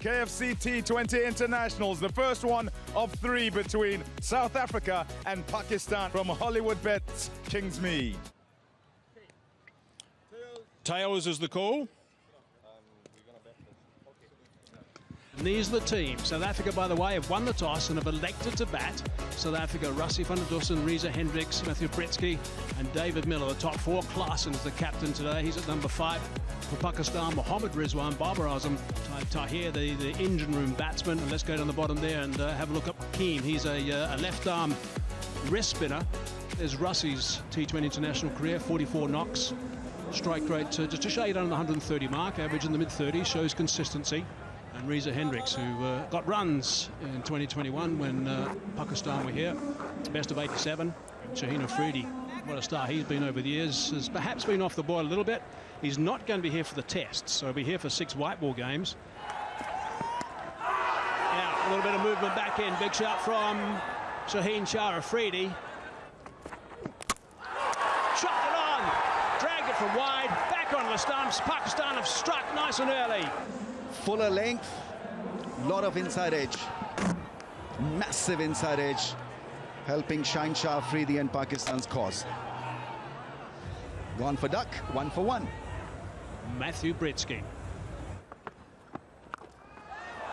KFC T20 Internationals, the first one of 3 between South Africa and Pakistan from Hollywood Bets, Kingsmead. Tails is the call. And these are the teams. South Africa, by the way, have won the toss and have elected to bat. South Africa, Rassie van der Dussen, Reza Hendricks, Matthew Britsky and David Miller. The top 4. Klaasen is the captain today. He's at number 5. For Pakistan, Mohammad Rizwan, Babar Azam, Tahir, the engine room batsman. And let's go down the bottom there and have a look at Hakeem. He's a left-arm wrist spinner. There's Rassie's T20 international career, 44 knocks. Strike rate just a shade under the 130 mark, average in the mid-30s, shows consistency. And Reza Hendricks, who got runs in 2021 when Pakistan were here. Best of 87. Shaheen Afridi, what a star he's been over the years, has perhaps been off the boil a little bit. He's not going to be here for the tests, so he'll be here for 6 white ball games. Now, a little bit of movement back in. Big shot from Shaheen Shah Afridi. Shot it on, dragged it from wide, back onto the stumps. Pakistan have struck nice and early. Fuller length, lot of inside edge, massive inside edge, helping Shaheen Shah Afridi and Pakistan's cause. Gone for duck, 1 for 1. Matthew Britsky.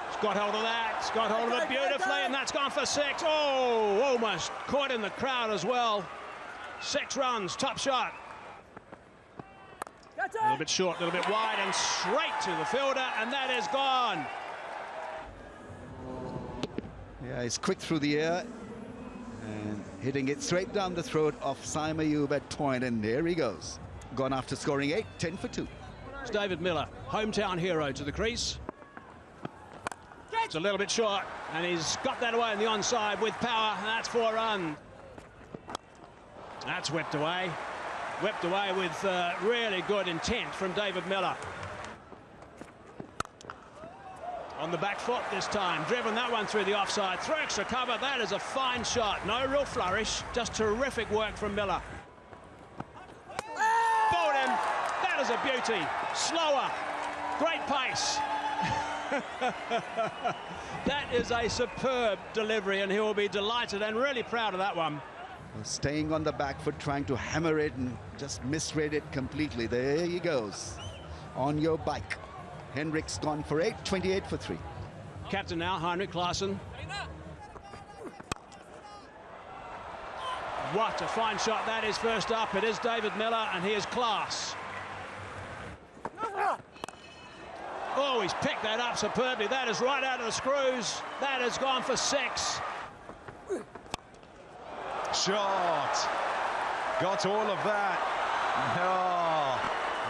He's got hold of that, he's got hold of it beautifully, and that's gone for 6. Oh, almost caught in the crowd as well. 6 runs, top shot. A little bit short, a little bit wide, and straight to the fielder, and that is gone. Yeah, he's quick through the air and hitting it straight down the throat of Saim Ayub at point, and there he goes. Gone after scoring 8, 10 for 2. It's David Miller, hometown hero, to the crease. It's a little bit short, and he's got that away on the onside with power, and that's 4 runs. That's whipped away. Whipped away with really good intent from David Miller. On the back foot this time, driven that one through the offside, through extra cover. That is a fine shot, no real flourish, just terrific work from Miller. Bowled him, that is a beauty, slower, great pace. That is a superb delivery, and he will be delighted and really proud of that one. Staying on the back foot, trying to hammer it and just misread it completely. There he goes, on your bike. Hendricks gone for 8, 28 for 3. Captain now, Heinrich Klaassen. What a fine shot that is first up. It is David Miller, and he is class. Oh, he's picked that up superbly. That is right out of the screws. That has gone for 6. Shot. Got all of that. Oh,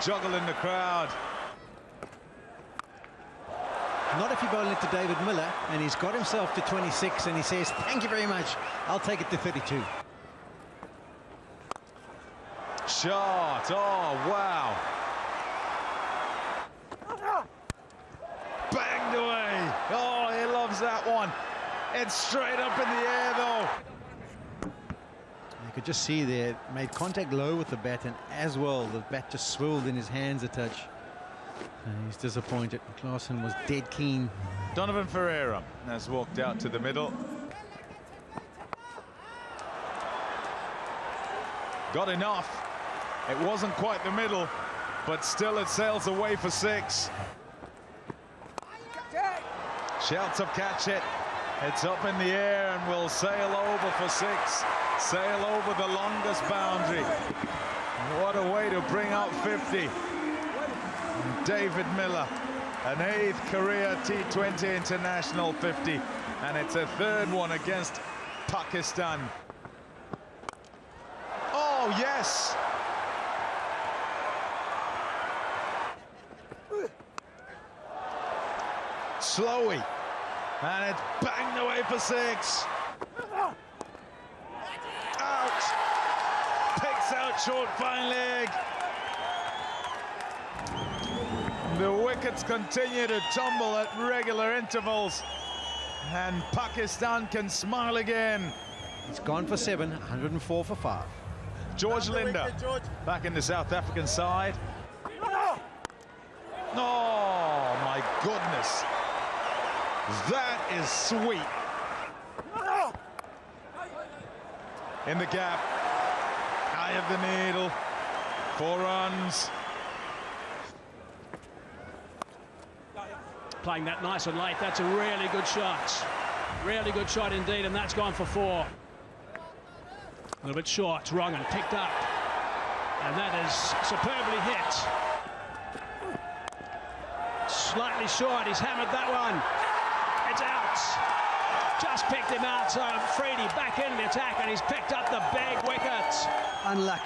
juggle in the crowd. Not if you bowl it to David Miller, and he's got himself to 26, and he says, thank you very much, I'll take it to 32. Shot. Oh, wow. Banged away. Oh, he loves that one. It's straight up in the air, though. You could just see there, made contact low with the bat, and as well, the bat just swirled in his hands a touch. He's disappointed. Klaassen was dead keen. Donovan Ferreira has walked out to the middle. Got enough. It wasn't quite the middle, but still it sails away for 6. Shouts of catch it. It's up in the air and will sail over for 6. Sail over the longest boundary. What a way to bring out 50. David Miller, an 8th career T20 international 50, and it's a 3rd one against Pakistan. Oh, yes! Slowy, and it's banged away for 6. Out! Picks out short fine leg. The wickets continue to tumble at regular intervals, and Pakistan can smile again. He's gone for 7, 104 for 5. George Linder back in the South African side. Oh, my goodness. That is sweet. In the gap, eye of the needle, 4 runs. Playing that nice and late. That's a really good shot. Really good shot indeed, and that's gone for 4. A little bit short, wrong, and picked up. And that is superbly hit. Slightly short, he's hammered that one. It's out. Just picked him out, so Freedy back in the attack, and he's picked up the big wicket. Unlucky.